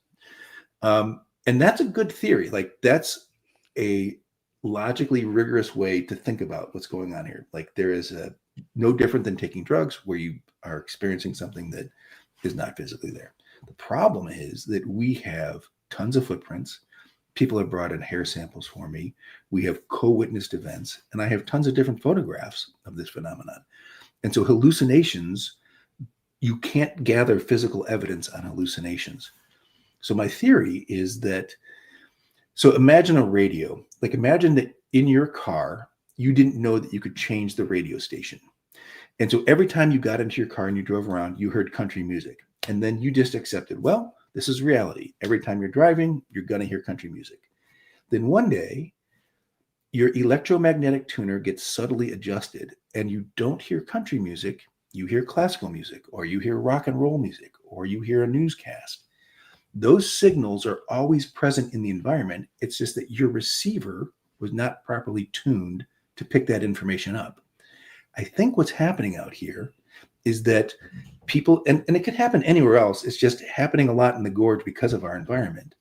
And that's a good theory. Like, that's a logically rigorous way to think about what's going on here. Like, there is no different than taking drugs where you are experiencing something that is not physically there. The problem is that we have tons of footprints. People have brought in hair samples for me. We have co-witnessed events, and I have tons of different photographs of this phenomenon. And so hallucinations, you can't gather physical evidence on hallucinations. So my theory is that, so imagine a radio. Like, imagine that in your car, you didn't know that you could change the radio station. And so every time you got into your car and you drove around, you heard country music. And then you just accepted, well, this is reality. Every time you're driving, you're going to hear country music. Then one day, your electromagnetic tuner gets subtly adjusted and you don't hear country music. You hear classical music, or you hear rock and roll music, or you hear a newscast. Those signals are always present in the environment. It's just that your receiver was not properly tuned to pick that information up. I think what's happening out here is that people, and it could happen anywhere else, it's just happening a lot in the gorge because of our environment.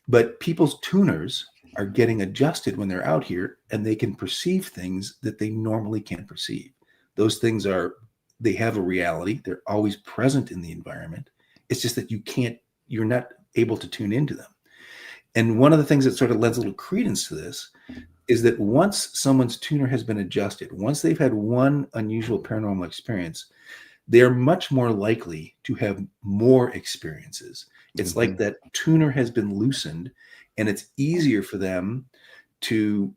But people's tuners are getting adjusted when they're out here, and they can perceive things that they normally can't perceive. Those things they have a reality. They're always present in the environment. It's just that you're not able to tune into them. And one of the things that sort of lends a little credence to this is that once someone's tuner has been adjusted, once they've had one unusual paranormal experience, they're much more likely to have more experiences. It's like that tuner has been loosened, and it's easier for them to,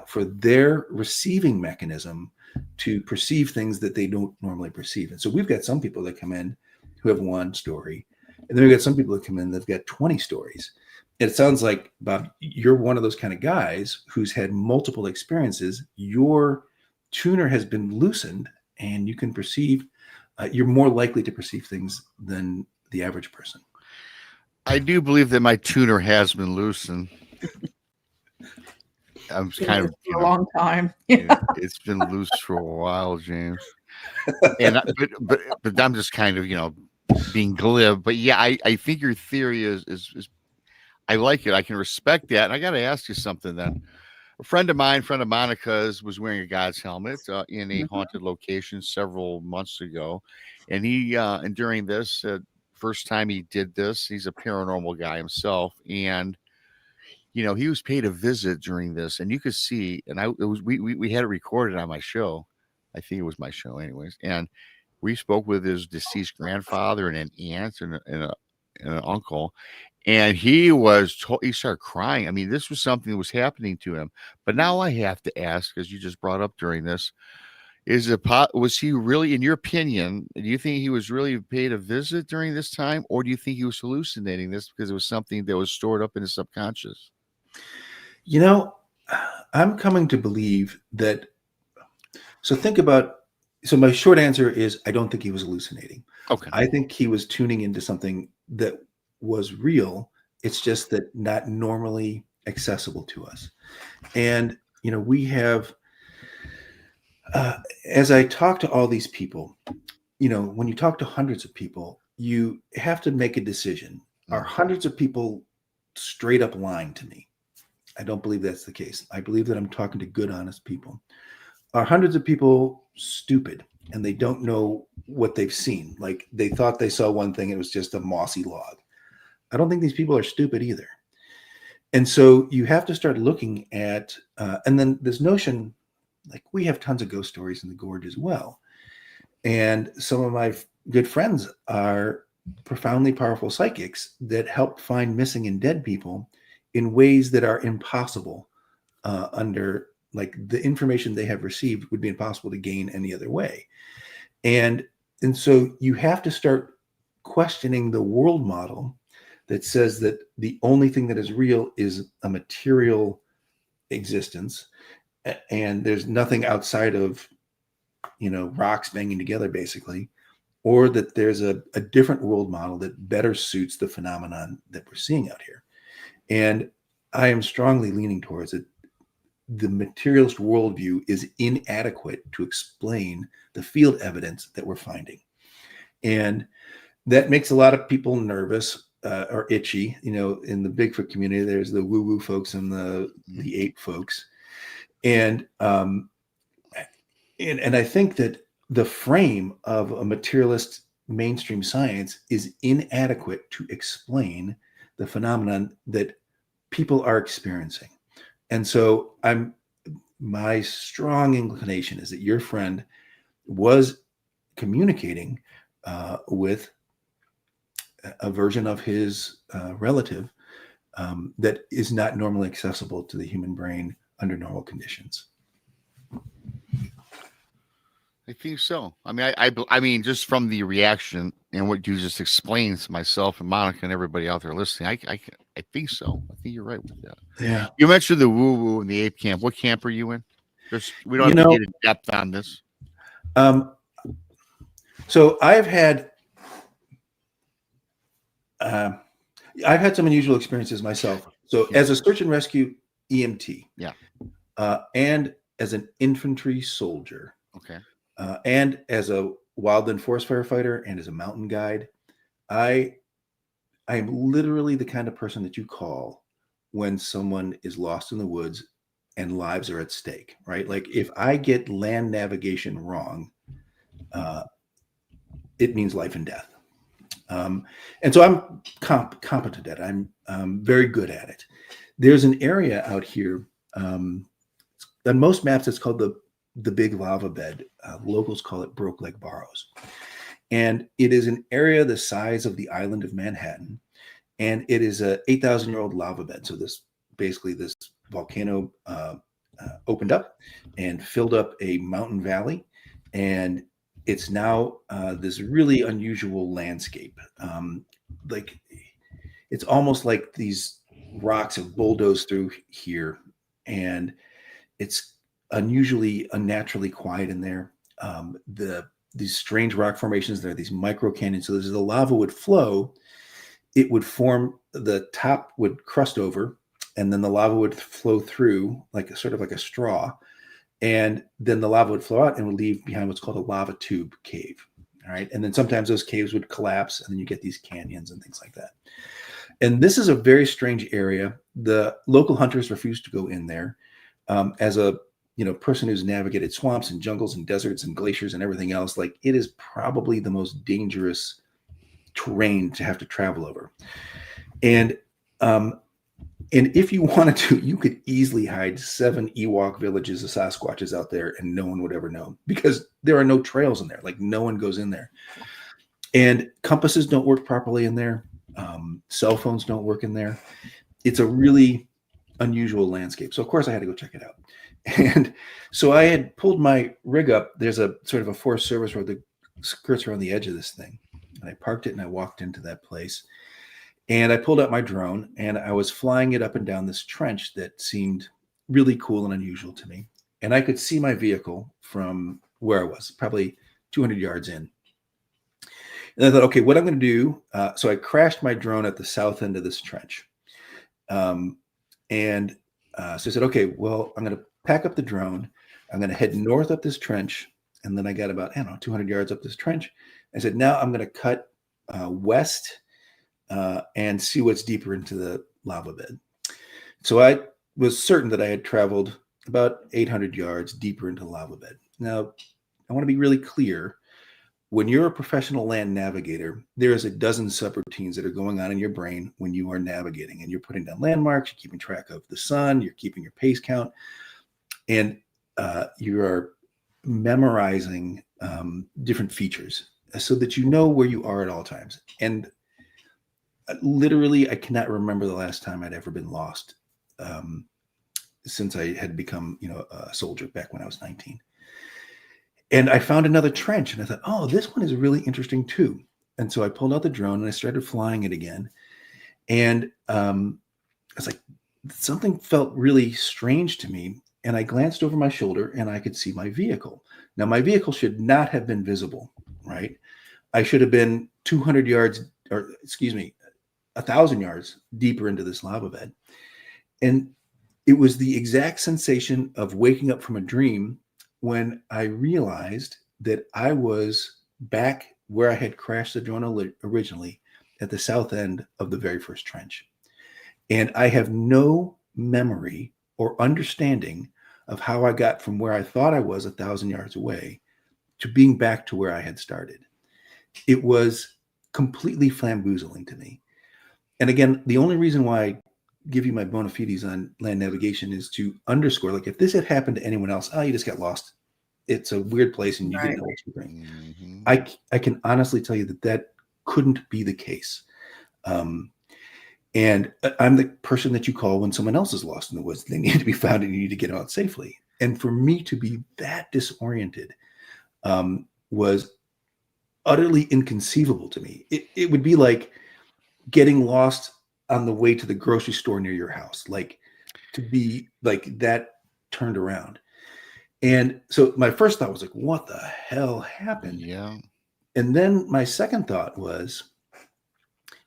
for their receiving mechanism to perceive things that they don't normally perceive. And so we've got some people that come in who have one story, and then we've got some people that come in that've got 20 stories. And it sounds like, Bob, you're one of those kind of guys who's had multiple experiences. Your tuner has been loosened, and you can perceive, you're more likely to perceive things than the average person. I do believe that my tuner has been loosened. I'm kind of for a long time. It's been loose for a while, James. And but I'm just kind of being glib. But yeah, I think your theory is I like it. I can respect that. And I got to ask you something then. A friend of Monica's, was wearing a God's helmet in a haunted location several months ago, and and during this first time he did this, he's a paranormal guy himself, and he was paid a visit during this, and you could see, and we had it recorded on my show. I think it was my show, anyways, and we spoke with his deceased grandfather and an aunt and an uncle, and he started crying. I mean, this was something that was happening to him. But now I have to ask, as you just brought up during this, was he really, in your opinion, do you think he was really paid a visit during this time, or do you think he was hallucinating this because it was something that was stored up in his subconscious? I'm coming to believe that. So my short answer is I don't think he was hallucinating. Okay. I think he was tuning into something that was real. It's just that not normally accessible to us. And, we have, as I talk to all these people, when you talk to hundreds of people, you have to make a decision. Are hundreds of people straight up lying to me? I don't believe that's the case. I believe that I'm talking to good, honest people. Are hundreds of people stupid and they don't know what they've seen? Like they thought they saw one thing, it was just a mossy log. I don't think these people are stupid either. And so you have to start looking at, and then this notion, like we have tons of ghost stories in the gorge as well. And some of my good friends are profoundly powerful psychics that help find missing and dead people in ways that are impossible under, like the information they have received would be impossible to gain any other way. And so you have to start questioning the world model that says that the only thing that is real is a material existence. And there's nothing outside of, rocks banging together basically, or that there's a different world model that better suits the phenomenon that we're seeing out here. And I am strongly leaning towards it. The materialist worldview is inadequate to explain the field evidence that we're finding. And that makes a lot of people nervous or itchy. In the Bigfoot community, there's the woo-woo folks and the ape folks. And I think that the frame of a materialist mainstream science is inadequate to explain the phenomenon that people are experiencing. And so my strong inclination is that your friend was communicating with a version of his relative that is not normally accessible to the human brain under normal conditions. I think so. I mean, I mean, just from the reaction and what you just explained to myself and Monica and everybody out there listening, I think so. I think you're right with that. Yeah. You mentioned the woo-woo and the ape camp. What camp are you in? We don't have to get in depth on this. So I've had some unusual experiences myself. So as a search and rescue EMT, and as an infantry soldier, and as a wildland forest firefighter and as a mountain guide, I am literally the kind of person that you call when someone is lost in the woods and lives are at stake, right? Like if I get land navigation wrong, it means life and death. And so I'm competent at it. I'm very good at it. There's an area out here, on most maps, it's called the Big Lava Bed. Locals call it Broke Leg Barrows. And it is an area the size of the island of Manhattan. And it is a 8,000-year-old lava bed. So this volcano opened up and filled up a mountain valley. And it's now this really unusual landscape. Like it's almost like these rocks have bulldozed through here, and it's unnaturally quiet in there. These strange rock formations, there are these micro canyons. So as the lava would flow, it would form, the top would crust over, and then the lava would flow through like a straw. And then the lava would flow out and would leave behind what's called a lava tube cave. All right. And then sometimes those caves would collapse, and then you get these canyons and things like that. And this is a very strange area. The local hunters refuse to go in there. as a person who's navigated swamps and jungles and deserts and glaciers and everything else, like it is probably the most dangerous terrain to have to travel over. And if you wanted to, you could easily hide 7 Ewok villages of Sasquatches out there and no one would ever know, because there are no trails in there. Like no one goes in there. And compasses don't work properly in there. Cell phones don't work in there. It's a really unusual landscape. So of course I had to go check it out. And so I had pulled my rig up. There's a sort of a Forest Service road that skirts around the edge of this thing. And I parked it and I walked into that place. And I pulled out my drone and I was flying it up and down this trench that seemed really cool and unusual to me. And I could see my vehicle from where I was, probably 200 yards in. And I thought, okay, what I'm going to do. So I crashed my drone at the south end of this trench. So I said, okay, well, I'm going to pack up the drone. I'm going to head north up this trench. And then I got about, 200 yards up this trench. I said, now I'm going to cut west and see what's deeper into the lava bed. So I was certain that I had traveled about 800 yards deeper into the lava bed. Now, I want to be really clear. When you're a professional land navigator, there's a dozen subroutines that are going on in your brain when you are navigating, and you're putting down landmarks, you're keeping track of the sun, you're keeping your pace count, and you are memorizing different features so that you know where you are at all times. And literally, I cannot remember the last time I'd ever been lost since I had become, a soldier back when I was 19. And I found another trench and I thought, oh, this one is really interesting too. And so I pulled out the drone and I started flying it again. And I was like, something felt really strange to me. And I glanced over my shoulder and I could see my vehicle. Now, my vehicle should not have been visible, right? I should have been 200 yards, or excuse me, 1,000 yards deeper into this lava bed. And it was the exact sensation of waking up from a dream when I realized that I was back where I had crashed the drone originally at the south end of the very first trench. And I have no memory or understanding of how I got from where I thought I was 1,000 yards away to being back to where I had started. It was completely flamboozling to me. And again, the only reason why I give you my bona fides on land navigation is to underscore, like, if this had happened to anyone else, you just got lost. It's a weird place and you didn't know what you're doing. Mm-hmm. I can honestly tell you that couldn't be the case. And I'm the person that you call when someone else is lost in the woods. They need to be found and you need to get out safely. And for me to be that disoriented was utterly inconceivable to me. It would be like getting lost on the way to the grocery store near your house, like to be like that turned around. And so my first thought was like, what the hell happened? Yeah. And then my second thought was,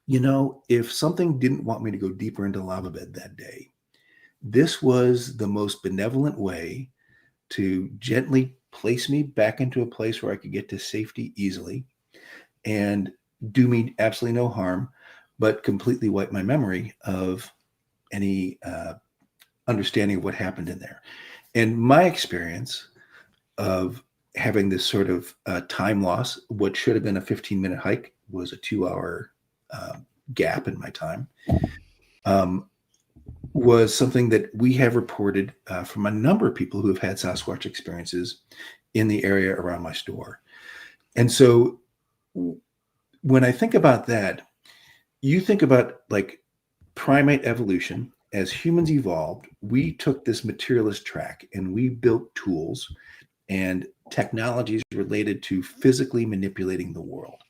if something didn't want me to go deeper into lava bed that day, this was the most benevolent way to gently place me back into a place where I could get to safety easily and do me absolutely no harm, but completely wipe my memory of any understanding of what happened in there. And my experience of having this sort of time loss, what should have been a 15-minute hike was a 2-hour gap in my time, was something that we have reported from a number of people who have had Sasquatch experiences in the area around my store. And so when I think about that, you think about like primate evolution. As humans evolved, we took this materialist track and we built tools and technologies related to physically manipulating the world.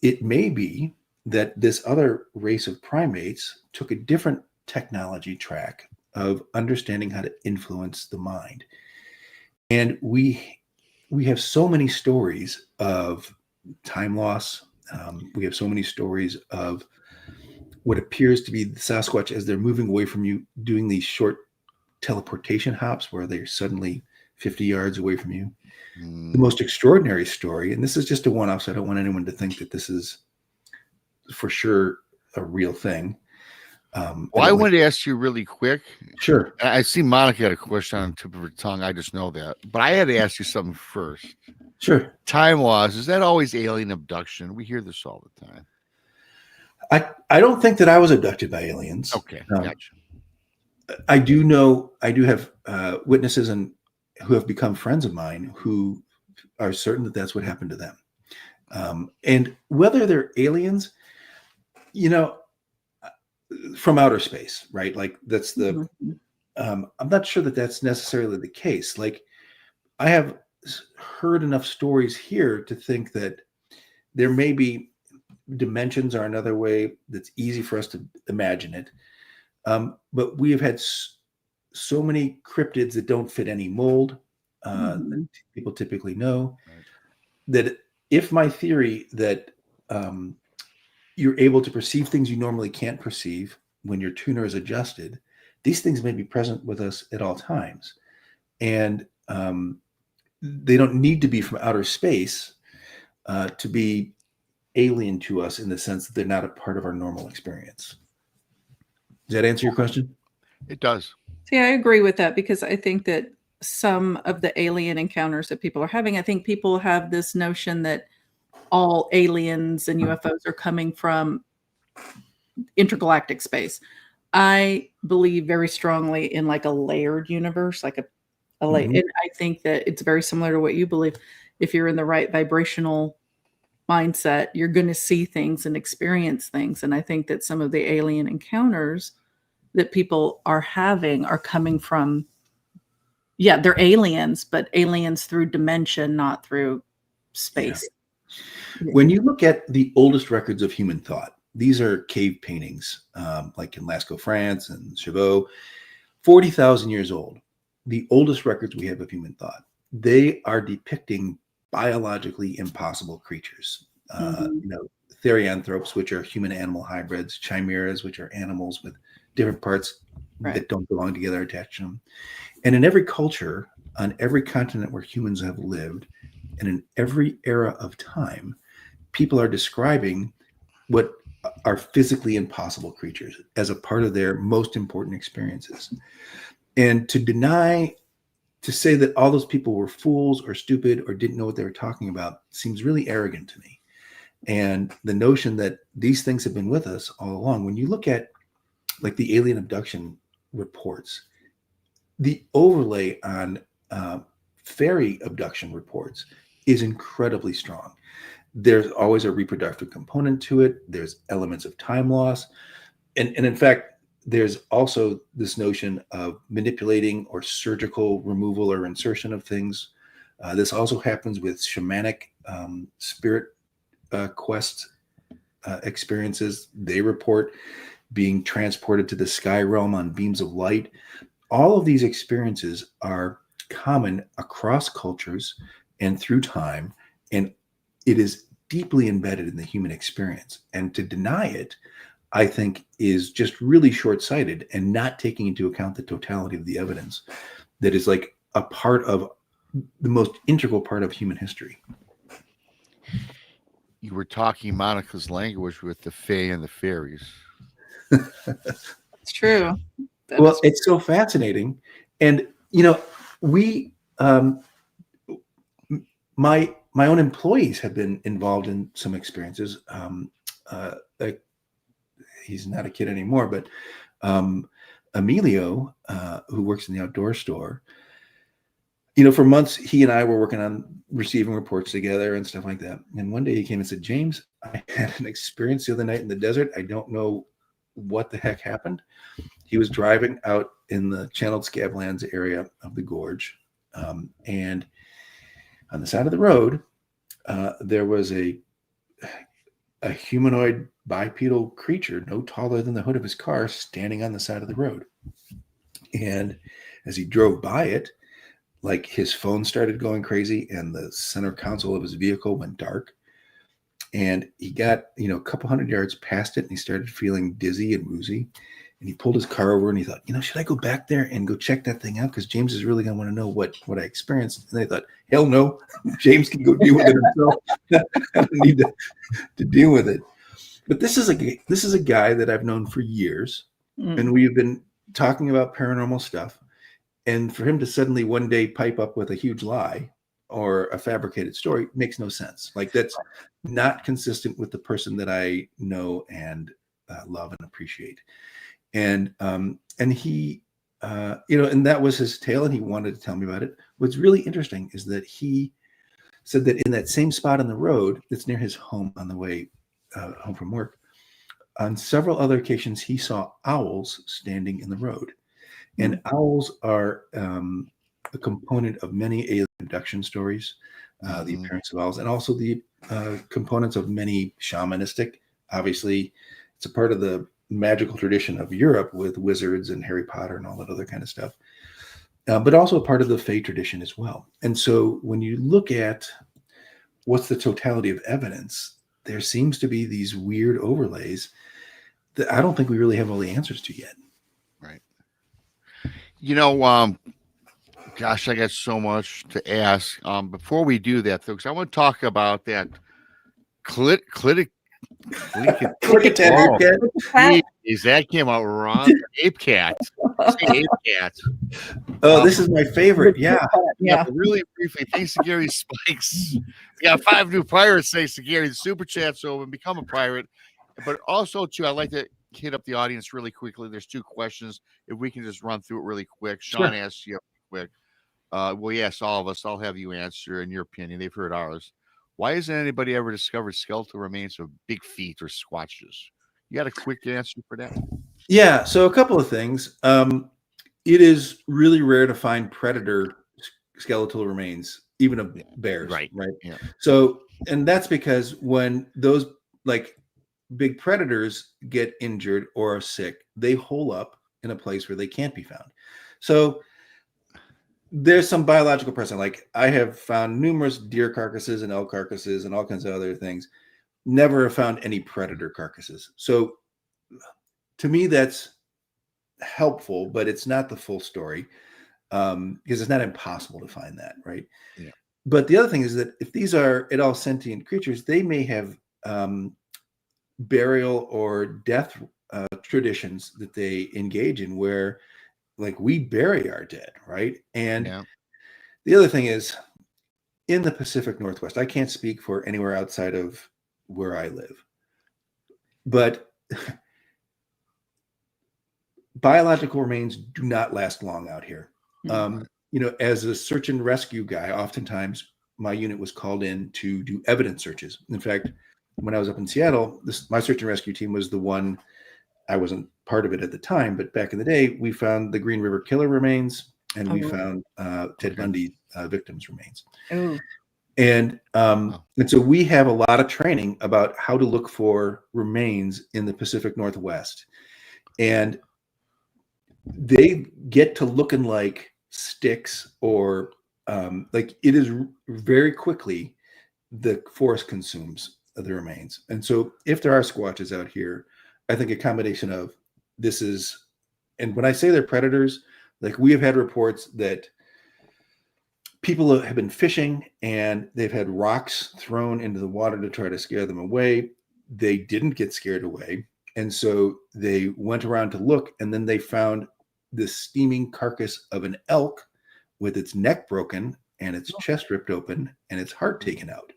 It may be that this other race of primates took a different technology track of understanding how to influence the mind. And we have so many stories of time loss. We have so many stories of what appears to be the Sasquatch as they're moving away from you, doing these short teleportation hops where they're suddenly 50 yards away from you. The most extraordinary story, and this is just a one-off, so I don't want anyone to think that this is for sure a real thing, Well, I wanted to ask you really quick. Sure. I see Monica had a question on the tip of her tongue. I just know that. But I had to ask you something first. Sure. Time-wise, is that always alien abduction? We hear this all the time. I don't think that I was abducted by aliens. Okay, gotcha. I do have witnesses and who have become friends of mine who are certain that that's what happened to them. And whether they're aliens, from outer space, right? Like that's the, I'm not sure that that's necessarily the case. Like I have heard enough stories here to think that there may be dimensions are another way that's easy for us to imagine it. But we have had so many cryptids that don't fit any mold that people typically know, that if my theory that you're able to perceive things you normally can't perceive when your tuner is adjusted, these things may be present with us at all times. And they don't need to be from outer space to be alien to us in the sense that they're not a part of our normal experience. Does that answer your question? It does. See, I agree with that because I think that some of the alien encounters that people are having, I think people have this notion that all aliens and UFOs are coming from intergalactic space. I believe very strongly in like a layered universe, like a layer. And I think that it's very similar to what you believe. If you're in the right vibrational mindset, you're going to see things and experience things. And I think that some of the alien encounters that people are having are coming from, they're aliens, but aliens through dimension, not through space. Yeah. When you look at the oldest records of human thought, these are cave paintings, like in Lascaux, France, and Chauveau, 40,000 years old. The oldest records we have of human thought, they are depicting biologically impossible creatures. Therianthropes, which are human-animal hybrids, chimeras, which are animals with different parts that don't belong together attached to them. And in every culture, on every continent where humans have lived, and in every era of time, people are describing what are physically impossible creatures as a part of their most important experiences. And to say that all those people were fools or stupid or didn't know what they were talking about seems really arrogant to me. And the notion that these things have been with us all along, when you look at like the alien abduction reports, the overlay on fairy abduction reports is incredibly strong. There's always a reproductive component to it. There's elements of time loss. And in fact, there's also this notion of manipulating or surgical removal or insertion of things. This also happens with shamanic spirit quest experiences. They report being transported to the sky realm on beams of light. All of these experiences are common across cultures and through time, and it is deeply embedded in the human experience. And to deny it, I think, is just really short-sighted and not taking into account the totality of the evidence that is like a part of the most integral part of human history. You were talking Monica's language with the fae and the fairies. It's true. It's so fascinating. And, we, my own employees have been involved in some experiences. He's not a kid anymore, but Emilio, who works in the outdoor store, for months, he and I were working on receiving reports together and stuff like that. And one day he came and said, James, I had an experience the other night in the desert. I don't know what the heck happened. He was driving out in the channeled scablands area of the gorge. And on the side of the road, there was a humanoid bipedal creature, no taller than the hood of his car, standing on the side of the road. And as he drove by it, like his phone started going crazy and the center console of his vehicle went dark. And he got, a couple hundred yards past it and he started feeling dizzy and woozy. And he pulled his car over and he thought, should I go back there and go check that thing out? Because James is really going to want to know what I experienced. And they thought, hell no, James can go deal with it himself. I don't need to deal with it. But this is a guy that I've known for years. and we've been talking about paranormal stuff, and for him to suddenly one day pipe up with a huge lie or a fabricated story makes no sense. Like, that's not consistent with the person that I know and love and appreciate. And he, and that was his tale, and he wanted to tell me about it. What's really interesting is that he said that in that same spot on the road that's near his home on the way home from work, on several other occasions, he saw owls standing in the road. And owls are a component of many alien abduction stories, the appearance of owls, and also the components of many shamanistic. Obviously, it's a part of the magical tradition of Europe with wizards and Harry Potter and all that other kind of stuff, but also a part of the Fae tradition as well. And so when you look at what's the totality of evidence, there seems to be these weird overlays that I don't think we really have all the answers to yet. Right. Gosh, I got so much to ask. Before we do that, folks, I want to talk about that Klickitat Klickitat Ape Cat. Jeez, that came out wrong. Ape Cat. Say Ape Cat. Oh, this is my favorite. Yeah. Yeah. But really briefly, thanks to Gary Spikes. We got 5 new pirates. Thanks to Gary. The super chat's open. Become a pirate. But also, too, I'd like to hit up the audience really quickly. There's 2 questions. If we can just run through it really quick. Sean asks you quick. Well, yes, all of us. I'll have you answer in your opinion. They've heard ours. Why hasn't anybody ever discovered skeletal remains of big feet or squatches? You got a quick answer for that? Yeah. So a couple of things. It is really rare to find predator skeletal remains, even of bears. Right. Yeah. So, and that's because when those like big predators get injured or are sick, they hole up in a place where they can't be found. So there's some biological precedent. Like, I have found numerous deer carcasses and elk carcasses and all kinds of other things. Never have found any predator carcasses. So to me, that's helpful, but it's not the full story, because it's not impossible to find that, right? Yeah. But the other thing is that if these are at all sentient creatures, they may have burial or death traditions that they engage in, where like we bury our dead, right? And the other thing is, in the Pacific Northwest, I can't speak for anywhere outside of where I live, but biological remains do not last long out here. As a search and rescue guy, oftentimes my unit was called in to do evidence searches. In fact, when I was up in Seattle, my search and rescue team was the one. I wasn't part of it at the time, but back in the day, we found the Green River Killer remains, and we found Ted Bundy victims' remains. And so we have a lot of training about how to look for remains in the Pacific Northwest, and they get to looking like sticks, or like it is very quickly the forest consumes the remains. And so if there are squatches out here, I think a combination of this is, and when I say they're predators, like we have had reports that people have been fishing and they've had rocks thrown into the water to try to scare them away. They didn't get scared away. And so they went around to look, and then they found this steaming carcass of an elk with its neck broken and its chest ripped open and its heart taken out.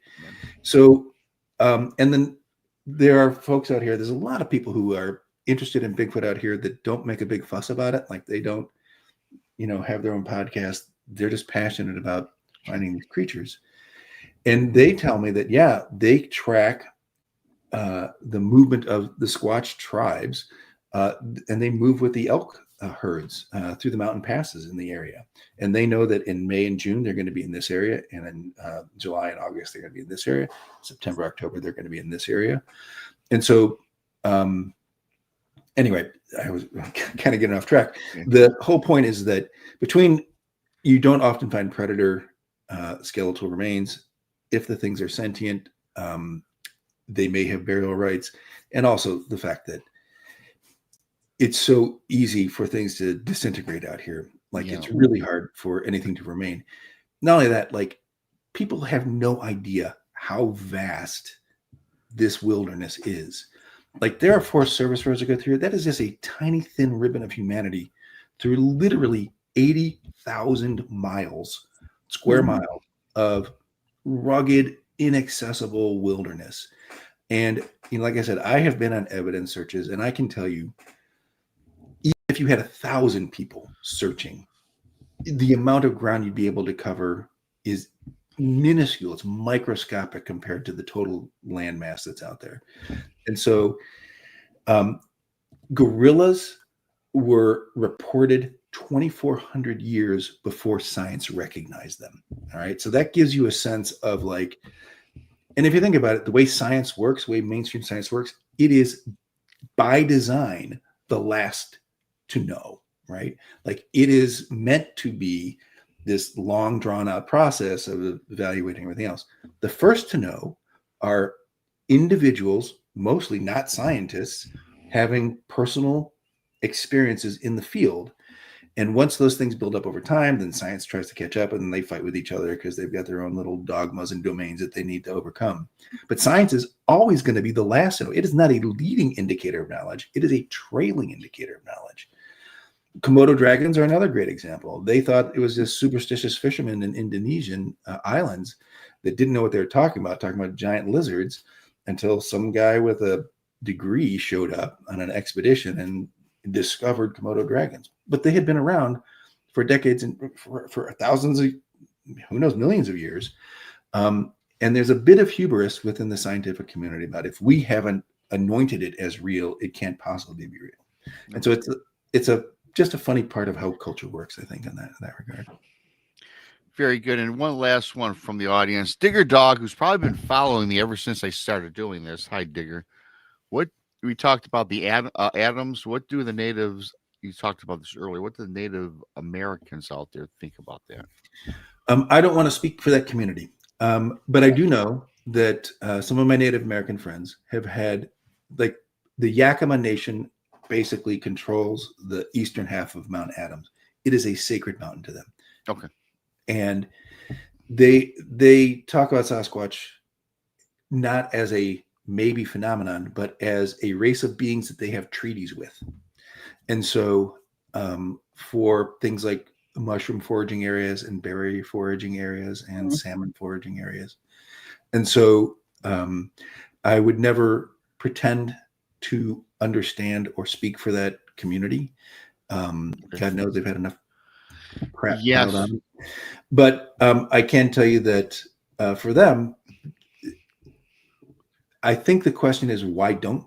So, and then there are folks out here, there's a lot of people who are interested in Bigfoot out here that don't make a big fuss about it. Like, they don't, have their own podcast. They're just passionate about finding these creatures. And they tell me that, they track the movement of the Squatch tribes, and they move with the elk herds through the mountain passes in the area. And they know that in May and June, they're going to be in this area. And in July and August, they're going to be in this area. September, October, they're going to be in this area. And so, anyway, I was kind of getting off track. The whole point is that you don't often find predator skeletal remains. If the things are sentient, they may have burial rights. And also the fact that it's so easy for things to disintegrate out here. Like, it's really hard for anything to remain. Not only that, like, people have no idea how vast this wilderness is. like there are Forest Service roads that go through. That is just a tiny thin ribbon of humanity through literally 80,000 miles, square miles of rugged, inaccessible wilderness. And like I said, I have been on evidence searches, and I can tell you, even if you had 1,000 people searching, the amount of ground you'd be able to cover is minuscule. It's microscopic compared to the total landmass that's out there. And so gorillas were reported 2,400 years before science recognized them. All right. So that gives you a sense of like, and if you think about it, the way science works, the way mainstream science works, it is by design the last to know, right? Like it is meant to be this long drawn out process of evaluating everything else. The first to know are individuals, mostly not scientists, having personal experiences in the field. And once those things build up over time, then science tries to catch up and then they fight with each other because they've got their own little dogmas and domains that they need to overcome. But science is always going to be the last to know. It is not a leading indicator of knowledge. It is a trailing indicator of knowledge. Komodo dragons are another great example. They thought it was just superstitious fishermen in Indonesian islands that didn't know what they were talking about giant lizards, until some guy with a degree showed up on an expedition and discovered Komodo dragons. But they had been around for decades and for thousands of, who knows, millions of years. And there's a bit of hubris within the scientific community about if we haven't anointed it as real, it can't possibly be real. And so it's just a funny part of how culture works, I think, in that regard. Very good. And one last one from the audience. Digger Dog, who's probably been following me ever since I started doing this. Hi, Digger. What we talked about the atoms. What do the natives, you talked about this earlier, what do the Native Americans out there think about that? I don't want to speak for that community, but I do know that some of my Native American friends have had, like, the Yakima Nation basically controls the eastern half of Mount Adams. It is a sacred mountain to them. Okay. And they talk about Sasquatch not as a maybe phenomenon, but as a race of beings that they have treaties with. And so for things like mushroom foraging areas and berry foraging areas and salmon foraging areas. And so I would never pretend to understand or speak for that community. God knows they've had enough crap piled on them. But I can tell you that for them, I think the question is, why don't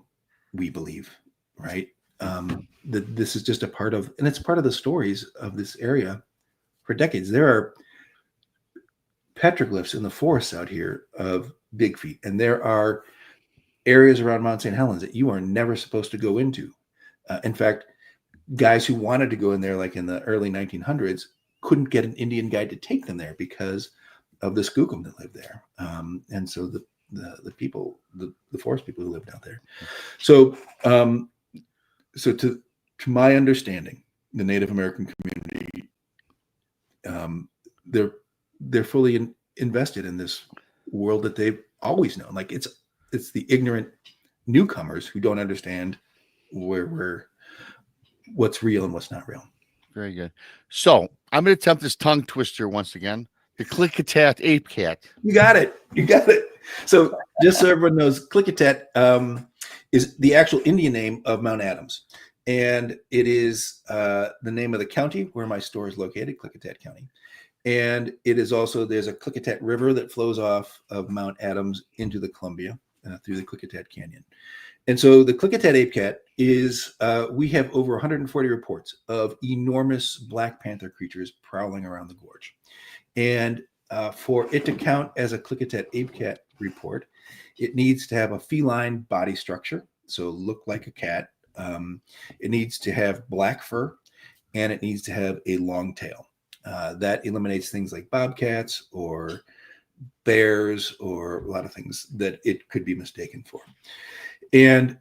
we believe, right? That this is just a part of, and it's part of the stories of this area for decades. There are petroglyphs in the forests out here of big feet, and there are areas around Mount St. Helens that you are never supposed to go into. In fact, guys who wanted to go in there, like in the early 1900s, couldn't get an Indian guide to take them there because of the skookum that lived there. And so the people, the forest people who lived out there. So, so to my understanding, the Native American community, they're fully invested in this world that they've always known. Like it's the ignorant newcomers who don't understand what's real and what's not real. Very good. So I'm going to attempt this tongue twister once again. The Klickitat Ape Cat. You got it. So just so everyone knows, Klickitat is the actual Indian name of Mount Adams. And it is the name of the county where my store is located, Klickitat County. And it is also, there's a Klickitat River that flows off of Mount Adams into the Columbia through the Klickitat Canyon. And so the Klickitat Ape Cat is, we have over 140 reports of enormous Black Panther creatures prowling around the gorge. And for it to count as a Klickitat Ape Cat report, it needs to have a feline body structure, so look like a cat. It needs to have black fur, and it needs to have a long tail. That eliminates things like bobcats or bears or a lot of things that it could be mistaken for. And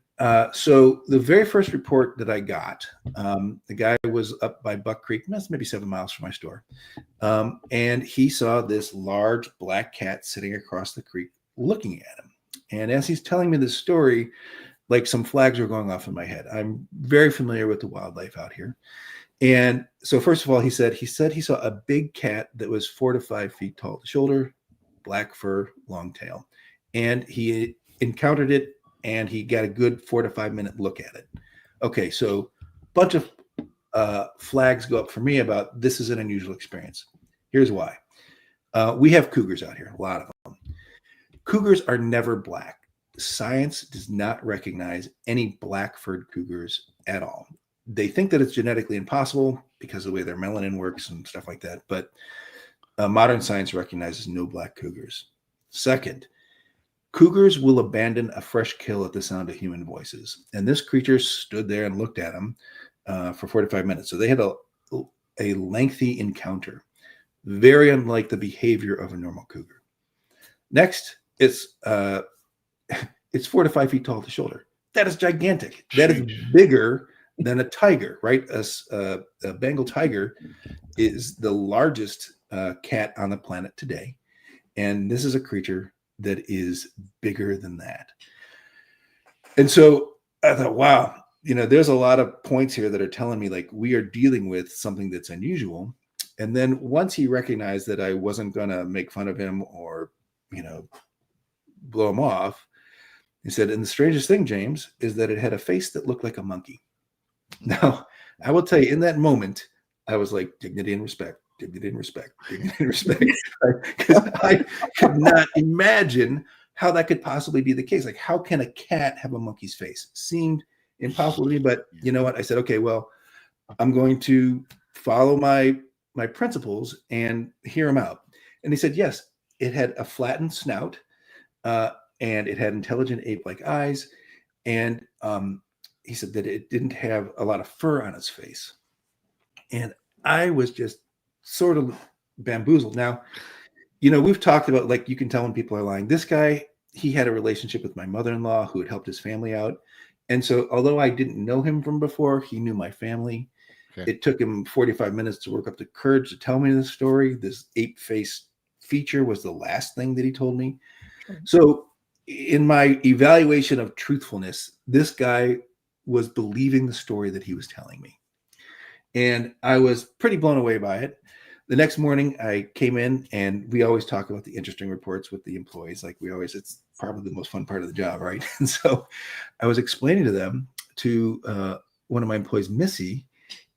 so the very first report that I got, the guy was up by Buck Creek, that's maybe 7 miles from my store. And he saw this large black cat sitting across the creek looking at him. And as he's telling me this story, like some flags were going off in my head. I'm very familiar with the wildlife out here. And so first of all, he said he saw a big cat that was 4 to 5 feet tall at the shoulder, black fur, long tail. And he encountered it and he got a good 4 to 5 minute look at it. Okay, so a bunch of flags go up for me about this is an unusual experience. Here's why. We have cougars out here, a lot of them. Cougars are never black. Science does not recognize any black-furred cougars at all. They think that it's genetically impossible because of the way their melanin works and stuff like that. But modern science recognizes no black cougars. Second, cougars will abandon a fresh kill at the sound of human voices. And this creature stood there and looked at him for 45 minutes. So they had a lengthy encounter, very unlike the behavior of a normal cougar. Next, it's 4 to 5 feet tall at the shoulder. That is gigantic. That is bigger than a tiger, right? A Bengal tiger is the largest cat on the planet today. And this is a creature that is bigger than that. And so I thought, wow, there's a lot of points here that are telling me like we are dealing with something that's unusual. And then once he recognized that I wasn't going to make fun of him or, blow him off, he said, and the strangest thing, James, is that it had a face that looked like a monkey. Now, I will tell you, in that moment, I was like, dignity and respect, dignity and respect, dignity and respect. Because I could not imagine how that could possibly be the case. Like, how can a cat have a monkey's face? Seemed impossible to me, but you know what? I said, okay, well, I'm going to follow my principles and hear him out. And he said, yes, it had a flattened snout, and it had intelligent ape-like eyes. And he said that it didn't have a lot of fur on its face. And I was just sort of bamboozled. Now, we've talked about, like, you can tell when people are lying. This guy, he had a relationship with my mother-in-law who had helped his family out. And so although I didn't know him from before, he knew my family. Okay. It took him 45 minutes to work up the courage to tell me this story. This ape face feature was the last thing that he told me. Sure. So in my evaluation of truthfulness, this guy was believing the story that he was telling me. And I was pretty blown away by it. The next morning I came in, and we always talk about the interesting reports with the employees. Like it's probably the most fun part of the job, right? And so I was explaining to them, to one of my employees, Missy,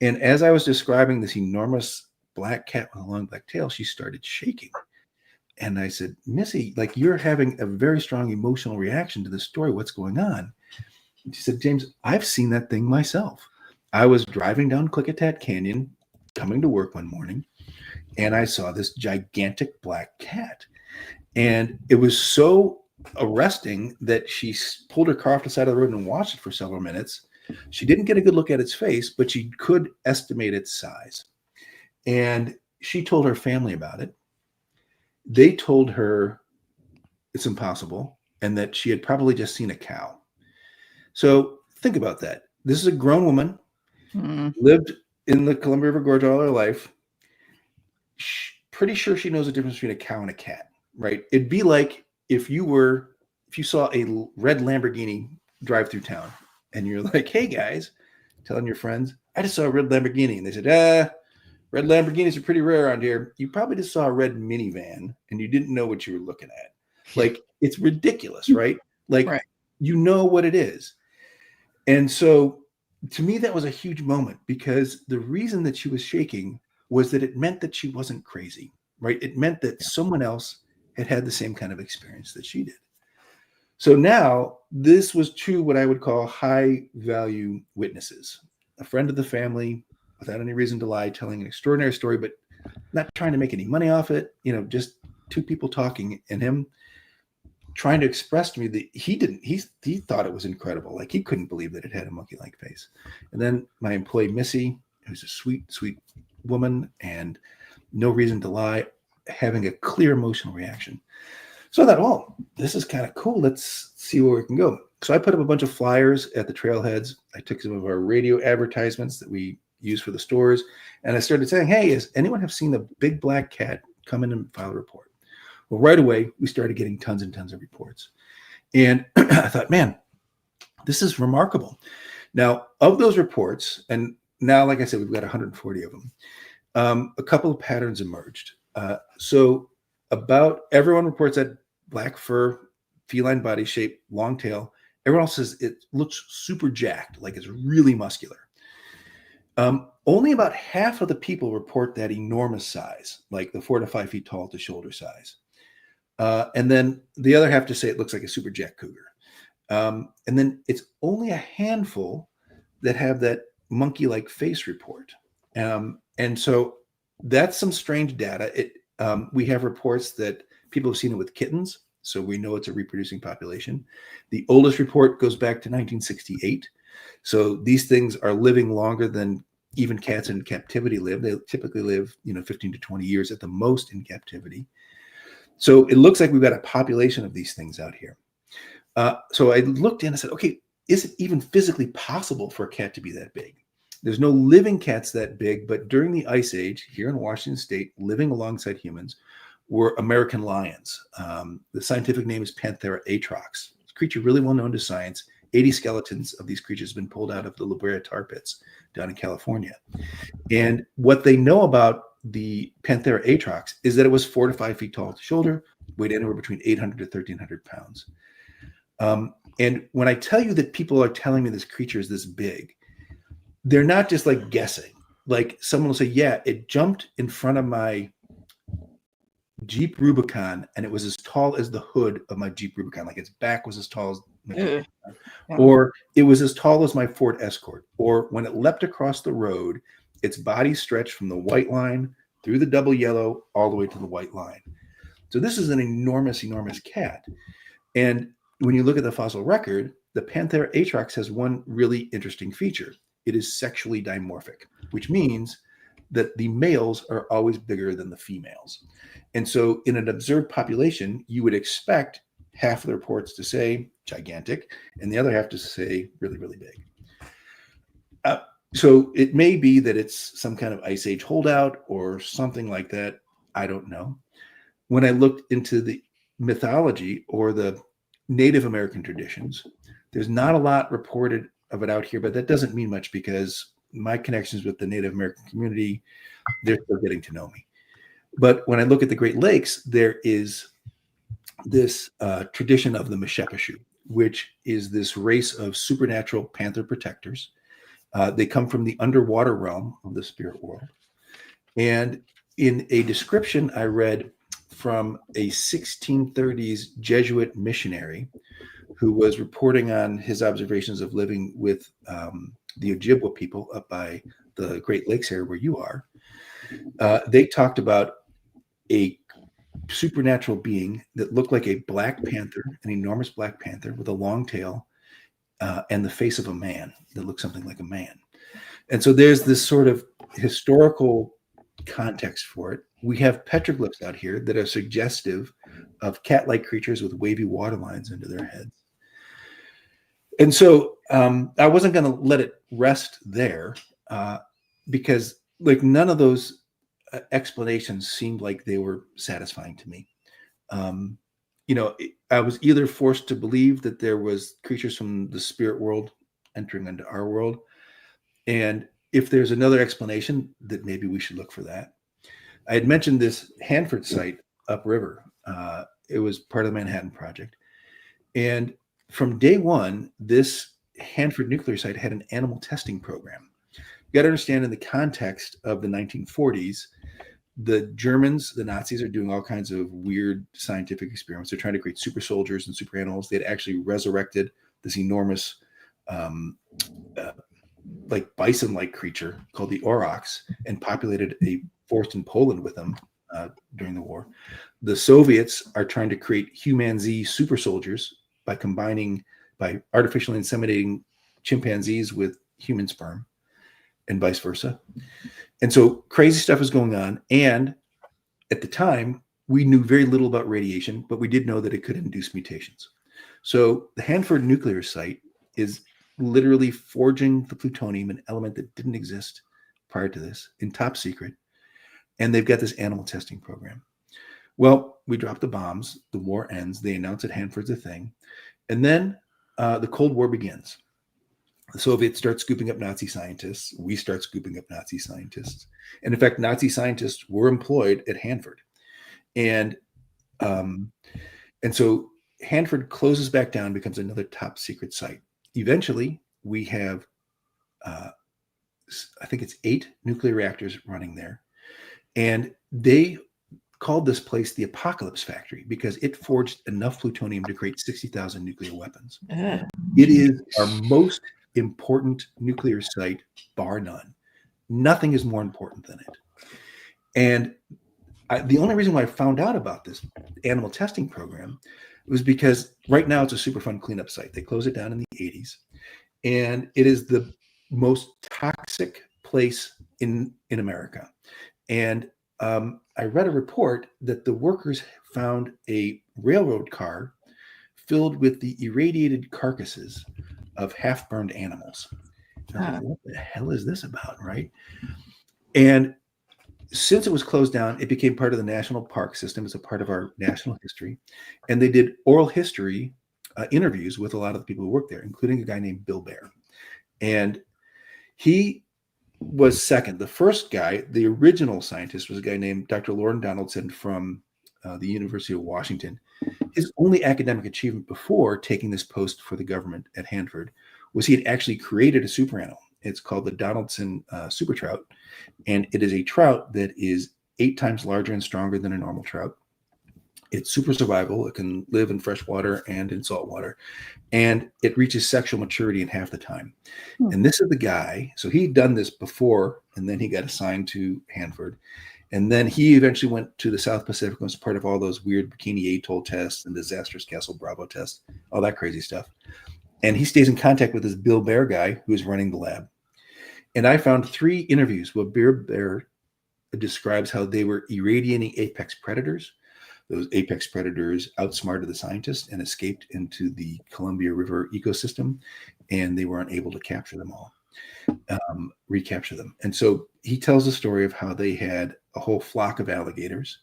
and as I was describing this enormous black cat with a long black tail, she started shaking. And I said, Missy, like, you're having a very strong emotional reaction to this story. What's going on? And she said, James, I've seen that thing myself. I was driving down Klickitat Canyon, coming to work one morning, and I saw this gigantic black cat. And it was so arresting that she pulled her car off the side of the road and watched it for several minutes. She didn't get a good look at its face, but she could estimate its size. And she told her family about it. They told her it's impossible and that she had probably just seen a cow. So think about that. This is a grown woman, lived in the Columbia River Gorge all her life. Pretty sure she knows the difference between a cow and a cat, right? It'd be like if you saw a red Lamborghini drive through town and you're like, hey guys, telling your friends, I just saw a red Lamborghini. And they said, red Lamborghinis are pretty rare around here. You probably just saw a red minivan and you didn't know what you were looking at. Like, it's ridiculous, right? Like, right. You know what it is. And so to me, that was a huge moment, because the reason that she was shaking was that it meant that she wasn't crazy, right? It meant that someone else had had the same kind of experience that she did. So now this was two what I would call high value witnesses, a friend of the family without any reason to lie, telling an extraordinary story, but not trying to make any money off it. Just two people talking, and him trying to express to me that he thought it was incredible. Like, he couldn't believe that it had a monkey-like face. And then my employee, Missy, who's a sweet, sweet woman and no reason to lie, having a clear emotional reaction. So I thought, oh, this is kind of cool. Let's see where we can go. So I put up a bunch of flyers at the trailheads. I took some of our radio advertisements that we use for the stores, and I started saying, hey, has anyone have seen the big black cat? Come in and file a report. Well, right away, we started getting tons and tons of reports. And I thought, man, This is remarkable. Now, of those reports, and now, like I said, we've got 140 of them, a couple of patterns emerged. So about everyone reports that black fur, feline body shape, long tail. Everyone else says it looks super jacked, like it's really muscular. Only about half of the people report that enormous size, like the 4 to 5 feet tall to shoulder size. And then the other half to say it looks like a super jack cougar. And then it's only a handful that have that monkey-like face report. And so that's some strange data. We have reports that people have seen it with kittens, so we know it's a reproducing population. The oldest report goes back to 1968. So these things are living longer than even cats in captivity live. They typically live, 15 to 20 years at the most in captivity. So it looks like we've got a population of these things out here. So I looked in and said, okay, is it even physically possible for a cat to be that big? There's no living cats that big, but during the Ice Age here in Washington State, living alongside humans were American lions. The scientific name is Panthera atrox. It's a creature really well known to science. 80 skeletons of these creatures have been pulled out of the La Brea tar pits down in California. And what they know about the Panthera atrox is that it was 4 to 5 feet tall at the shoulder, weighed anywhere between 800 to 1,300 pounds. And when I tell you that people are telling me this creature is this big, they're not just like guessing. Like someone will say, yeah, it jumped in front of my Jeep Rubicon and it was as tall as the hood of my Jeep Rubicon. Like its back was as tall as my Jeep Rubicon. Yeah. Or it was as tall as my Ford Escort. Or when it leapt across the road, its body stretched from the white line through the double yellow all the way to the white line. So this is an enormous, enormous cat. And when you look at the fossil record, the Panthera atrox has one really interesting feature. It is sexually dimorphic, which means that the males are always bigger than the females. And so in an observed population, you would expect half of the reports to say gigantic and the other half to say really, really big. So it may be that it's some kind of Ice Age holdout or something like that. I don't know. When I looked into the mythology or the Native American traditions, there's not a lot reported of it out here, but that doesn't mean much because my connections with the Native American community, they're still getting to know me. But when I look at the Great Lakes, there is this tradition of the Meshepeshu, which is this race of supernatural panther protectors. They come from the underwater realm of the spirit world. And in a description I read from a 1630s Jesuit missionary who was reporting on his observations of living with the Ojibwa people up by the Great Lakes area where you are. They talked about a supernatural being that looked like a black panther, an enormous black panther with a long tail and the face of a man that looked something like a man. And so there's this sort of historical context for it. We have petroglyphs out here that are suggestive of cat-like creatures with wavy water lines under their heads. And so I wasn't going to let it rest there because like none of those explanations seemed like they were satisfying to me. I was either forced to believe that there was creatures from the spirit world entering into our world. And if there's another explanation, that maybe we should look for that. I had mentioned this Hanford site upriver. It was part of the Manhattan Project. And from day one, this Hanford nuclear site had an animal testing program. You got to understand in the context of the 1940s, the Germans, the Nazis are doing all kinds of weird scientific experiments. They're trying to create super soldiers and super animals. They had actually resurrected this enormous like bison-like creature called the aurochs and populated a forest in Poland with them during the war. The Soviets are trying to create humanzee super soldiers by artificially inseminating chimpanzees with human sperm and vice versa. And so crazy stuff is going on. And at the time, we knew very little about radiation, but we did know that it could induce mutations. So the Hanford nuclear site is literally forging the plutonium, an element that didn't exist prior to this, in top secret. And they've got this animal testing program. Well, we drop the bombs, the war ends, they announce that Hanford's a thing. And then the Cold War begins. The Soviets start scooping up Nazi scientists. We start scooping up Nazi scientists. And in fact, Nazi scientists were employed at Hanford. And so Hanford closes back down, becomes another top secret site. Eventually, we have, I think it's 8 nuclear reactors running there. And they called this place the Apocalypse Factory because it forged enough plutonium to create 60,000 nuclear weapons. It is our most important nuclear site, bar none. Nothing is more important than it. And the only reason why I found out about this animal testing program was because right now it's a Superfund cleanup site. They closed it down in the 80s. And it is the most toxic place in America. And I read a report that the workers found a railroad car filled with the irradiated carcasses of half-burned animals. Like, what the hell is this about, right? And since it was closed down, it became part of the national park system. It's a part of our national history. And they did oral history interviews with a lot of the people who worked there, including a guy named Bill Bear. And he was second. The first guy, the original scientist, was a guy named Dr. Lauren Donaldson from the University of Washington. His only academic achievement before taking this post for the government at Hanford was he had actually created a super animal. It's called the Donaldson super trout. And it is a trout that is 8 times larger and stronger than a normal trout. It's super survival. It can live in fresh water and in salt water. And it reaches sexual maturity in half the time. And this is the guy. So he'd done this before, and then he got assigned to Hanford. And then he eventually went to the South Pacific and was part of all those weird Bikini Atoll tests and disastrous Castle Bravo tests, all that crazy stuff. And he stays in contact with this Bill Bear guy who is running the lab. And I found 3 interviews where Bill Bear describes how they were irradiating apex predators. Those apex predators outsmarted the scientists and escaped into the Columbia River ecosystem, and they were unable to capture them all, recapture them. And so he tells the story of how they had a whole flock of alligators.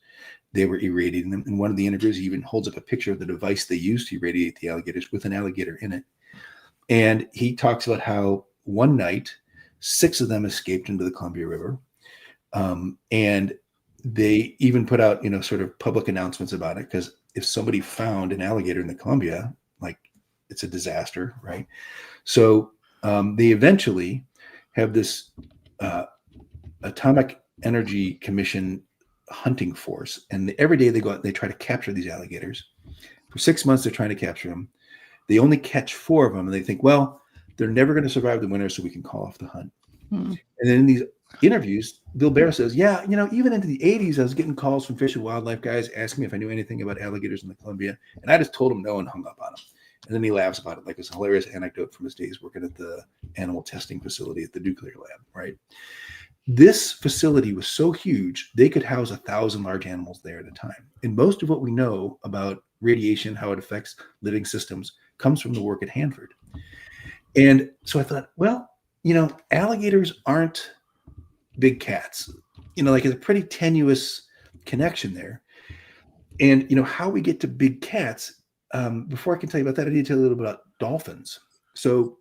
They were irradiating them. In one of the interviews, he even holds up a picture of the device they used to irradiate the alligators with an alligator in it. And he talks about how one night, 6 of them escaped into the Columbia River. And they even put out, sort of public announcements about it, because if somebody found an alligator in the Columbia, like, it's a disaster, right? So they eventually have this Atomic Energy Commission hunting force, and every day they go out and they try to capture these alligators. For 6 months, they're trying to capture them. They only catch 4 of them, and they think, well, they're never going to survive the winter, so we can call off the hunt. And then in these interviews, Bill Bear says, yeah, even into the 80s, I was getting calls from Fish and Wildlife guys asking me if I knew anything about alligators in the Columbia. And I just told them no and hung up on them. And then he laughs about it like it's a hilarious anecdote from his days working at the animal testing facility at the nuclear lab, right? This facility was so huge, they could house 1,000 large animals there at a time. And most of what we know about radiation, how it affects living systems, comes from the work at Hanford. And so I thought, well, alligators aren't big cats. Like, it's a pretty tenuous connection there. And, how we get to big cats, before I can tell you about that, I need to tell you a little bit about dolphins. So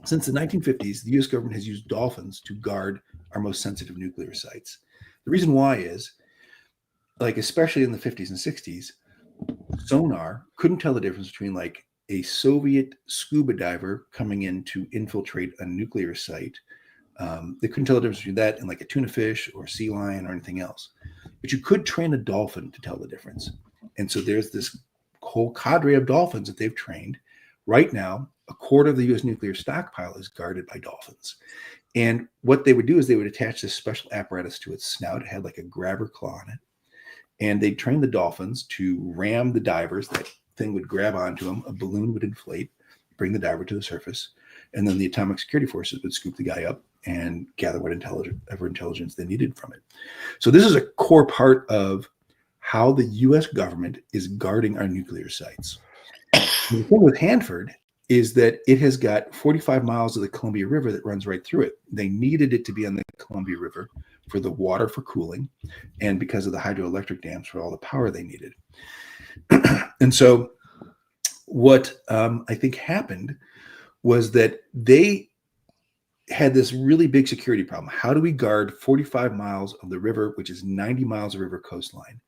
since the 1950s, the U.S. government has used dolphins to guard our most sensitive nuclear sites. The reason why is, like, especially in the 50s and 60s, sonar couldn't tell the difference between, like, a Soviet scuba diver coming in to infiltrate a nuclear site. They couldn't tell the difference between that and, like, a tuna fish or a sea lion or anything else. But you could train a dolphin to tell the difference. And so there's this whole cadre of dolphins that they've trained. Right now, a quarter of the U.S. nuclear stockpile is guarded by dolphins. And what they would do is they would attach this special apparatus to its snout. It had like a grabber claw on it. And they'd train the dolphins to ram the divers. That thing would grab onto them. A balloon would inflate, bring the diver to the surface. And then the atomic security forces would scoop the guy up and gather whatever intelligence they needed from it. So this is a core part of how the U.S. government is guarding our nuclear sites. And the thing with Hanford is that it has got 45 miles of the Columbia River that runs right through it. They needed it to be on the Columbia River for the water for cooling and because of the hydroelectric dams for all the power they needed. And so what I think happened was that they had this really big security problem. How do we guard 45 miles of the river, which is 90 miles of river coastline?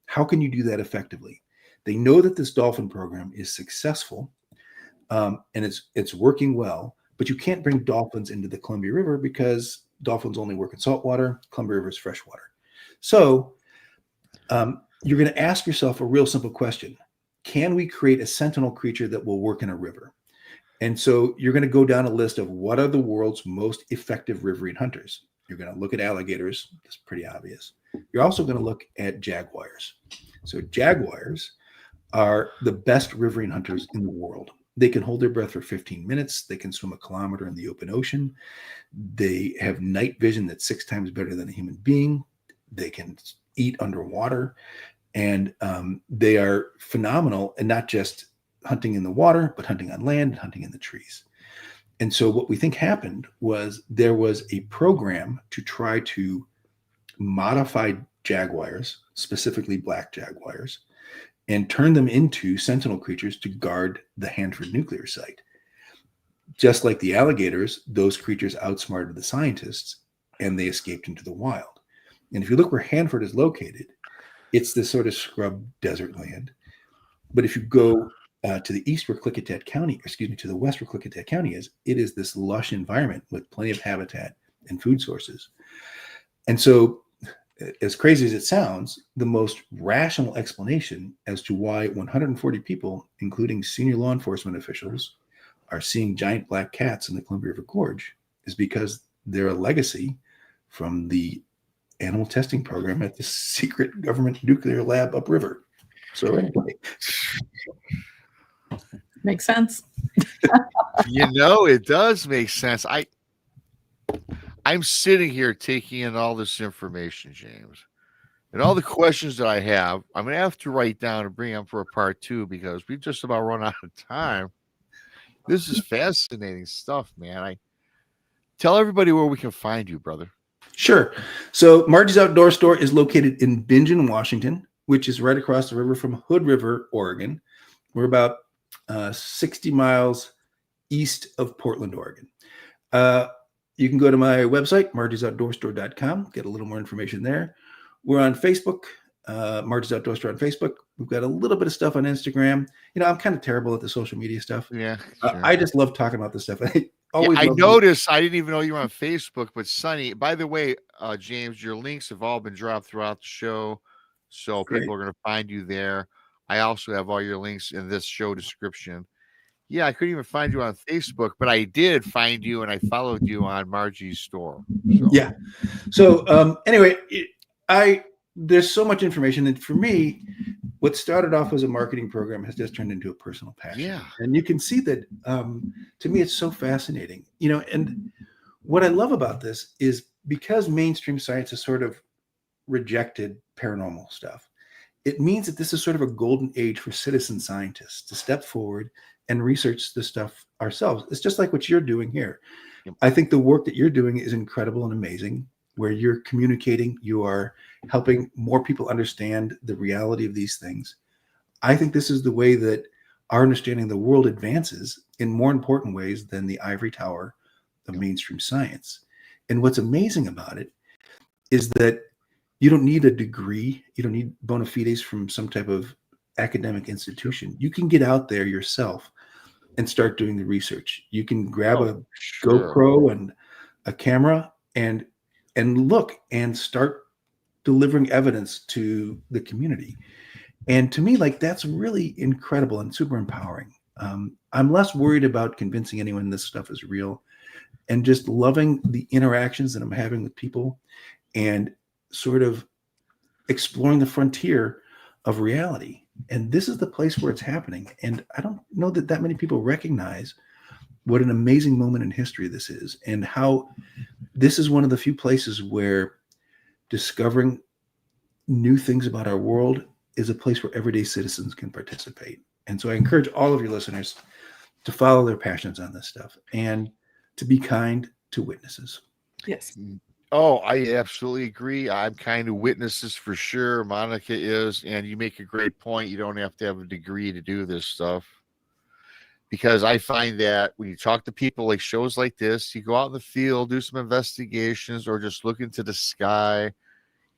How can you do that effectively? They know that this dolphin program is successful, and it's working well, but you can't bring dolphins into the Columbia River because dolphins only work in saltwater. Columbia River is freshwater. So you're going to ask yourself a real simple question. Can we create a sentinel creature that will work in a river? And so you're going to go down a list of what are the world's most effective riverine hunters. You're going to look at alligators. That's pretty obvious. You're also going to look at jaguars. So jaguars are the best riverine hunters in the world. They can hold their breath for 15 minutes. They can swim a kilometer in the open ocean. They have night vision that's 6 times better than a human being. They can eat underwater. And they are phenomenal, and not just hunting in the water, but hunting on land, hunting in the trees. And so what we think happened was there was a program to try to modify jaguars, specifically black jaguars, and turn them into sentinel creatures to guard the Hanford nuclear site. Just like the alligators, those creatures outsmarted the scientists and they escaped into the wild. And if you look where Hanford is located, it's this sort of scrub desert land. But if you go to the east where Klickitat County, to the west where Klickitat County is, it is this lush environment with plenty of habitat and food sources. And so, as crazy as it sounds, the most rational explanation as to why 140 people, including senior law enforcement officials, are seeing giant black cats in the Columbia River Gorge is because they're a legacy from the animal testing program at the secret government nuclear lab upriver. So anyway. Makes sense. It does make sense. I'm sitting here taking in all this information, James, and all the questions that I have. I'm going to have to write down and bring them for a part 2 because we've just about run out of time. This is fascinating stuff, man. I tell everybody where we can find you, brother. Sure. So Margie's Outdoor Store is located in Bingen, Washington, which is right across the river from Hood River, Oregon. We're about 60 miles east of Portland, Oregon. You can go to my website, margiesoutdoorstore.com, get a little more information there. We're on Facebook, Margie's Outdoor Store on Facebook. We've got a little bit of stuff on Instagram. I'm kind of terrible at the social media stuff. Yeah. Sure. I just love talking about this stuff. I noticed. I didn't even know you were on Facebook, but Sonny, by the way, James, your links have all been dropped throughout the show. So Great. People are going to find you there. I also have all your links in this show description. Yeah, I couldn't even find you on Facebook, but I did find you and I followed you on Margie's store. So. Yeah. So anyway, there's so much information. And for me, what started off as a marketing program has just turned into a personal passion. Yeah. And you can see that to me, it's so fascinating, and what I love about this is because mainstream science has sort of rejected paranormal stuff, it means that this is sort of a golden age for citizen scientists to step forward and research this stuff ourselves. It's just like what you're doing here. Yep. I think the work that you're doing is incredible and amazing, where you're communicating, you are helping more people understand the reality of these things. I think this is the way that our understanding of the world advances in more important ways than the ivory tower of mainstream science. And what's amazing about it is that you don't need a degree. You don't need bona fides from some type of academic institution. You can get out there yourself and start doing the research. You can grab a GoPro and a camera and look and start delivering evidence to the community. And to me, that's really incredible and super empowering. I'm less worried about convincing anyone this stuff is real and just loving the interactions that I'm having with people and sort of exploring the frontier of reality. And this is the place where it's happening. And I don't know that many people recognize what an amazing moment in history this is and how this is one of the few places where discovering new things about our world is a place where everyday citizens can participate. And so I encourage all of your listeners to follow their passions on this stuff and to be kind to witnesses. Yes. Oh, I absolutely agree. I'm kind of witnesses for sure. Monica is, and you make a great point. You don't have to have a degree to do this stuff. because I find that when you talk to people like shows like this, you go out in the field, do some investigations, or just look into the sky.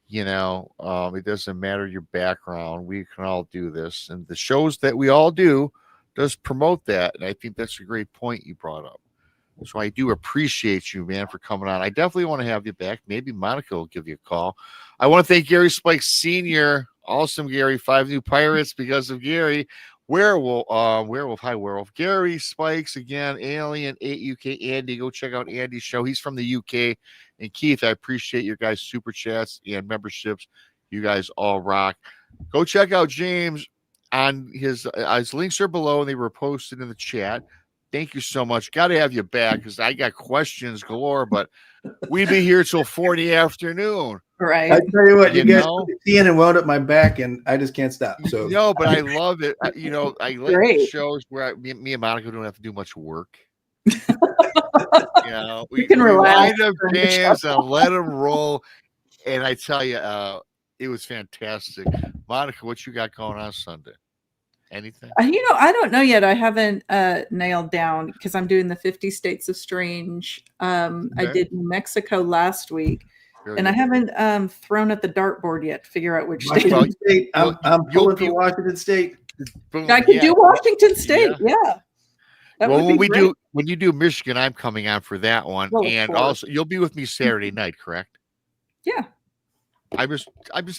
You know, it doesn't matter your background. We can all do this. And the shows that we all do does promote that. And I think that's a great point you brought up. So I do appreciate you, man, for coming on. I definitely want to have you back. Maybe Monica will give you a call. I want to thank Gary Spike Sr. Awesome, Gary. 5 new pirates because of Gary. Werewolf. Hi, Werewolf. Gary Spikes again. Alien 8 UK. Andy, go check out Andy's show. He's from the UK. And Keith, I appreciate your guys' super chats and memberships. You guys all rock. Go check out James on his links are below and they were posted in the chat. Thank you so much. Got to have you back because I got questions galore, but we'd be here till 4 in the afternoon. Right. I tell you what, you guys know? put the in and wound up my back, and I just can't stop. So No, but I love it. You know, I like Great. shows where me and Monica don't have to do much work. You know, You can relax wind up during the games show. and let them roll. And I tell you, it was fantastic. Monica, what you got going on Sunday? Anything? You know, I don't know yet. I haven't nailed down because I'm doing the 50 States of Strange. I Okay. did New Mexico last week, Very and I good. haven't thrown at the dartboard yet to figure out which state. Washington State. I'm you'll pulling be- for Washington State. Boom. I could Yeah. do Washington State. Yeah. That Well, would be great. when you do Michigan, I'm coming on for that one, Well, of and course. also you'll be with me Saturday night, correct? Yeah. I'm just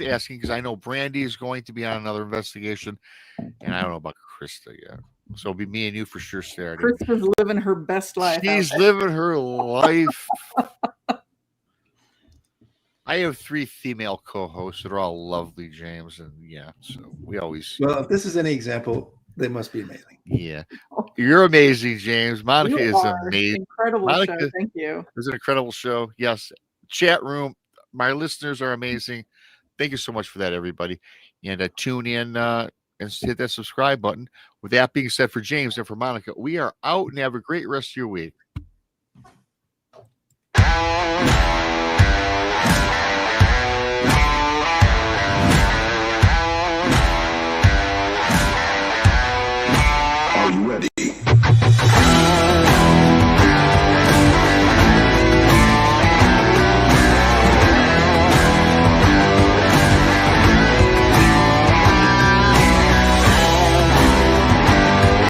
asking because I know Brandy is going to be on another investigation, and I don't know about Krista yet. So it'll be me and you for sure Saturday. Krista's living her best life. out She's there. living her life. I have 3 female co-hosts that are all lovely, James, and yeah, so we always Well, if this is any example, they must be amazing. yeah. You're amazing, James. Monica You is are. amazing. Incredible Monica- show. Thank you. It was an incredible show. Yes. Chat room. My listeners are amazing. Thank you so much for that, everybody. And tune in and hit that subscribe button. With that being said, for James and for Monica, we are out and have a great rest of your week. Are you ready?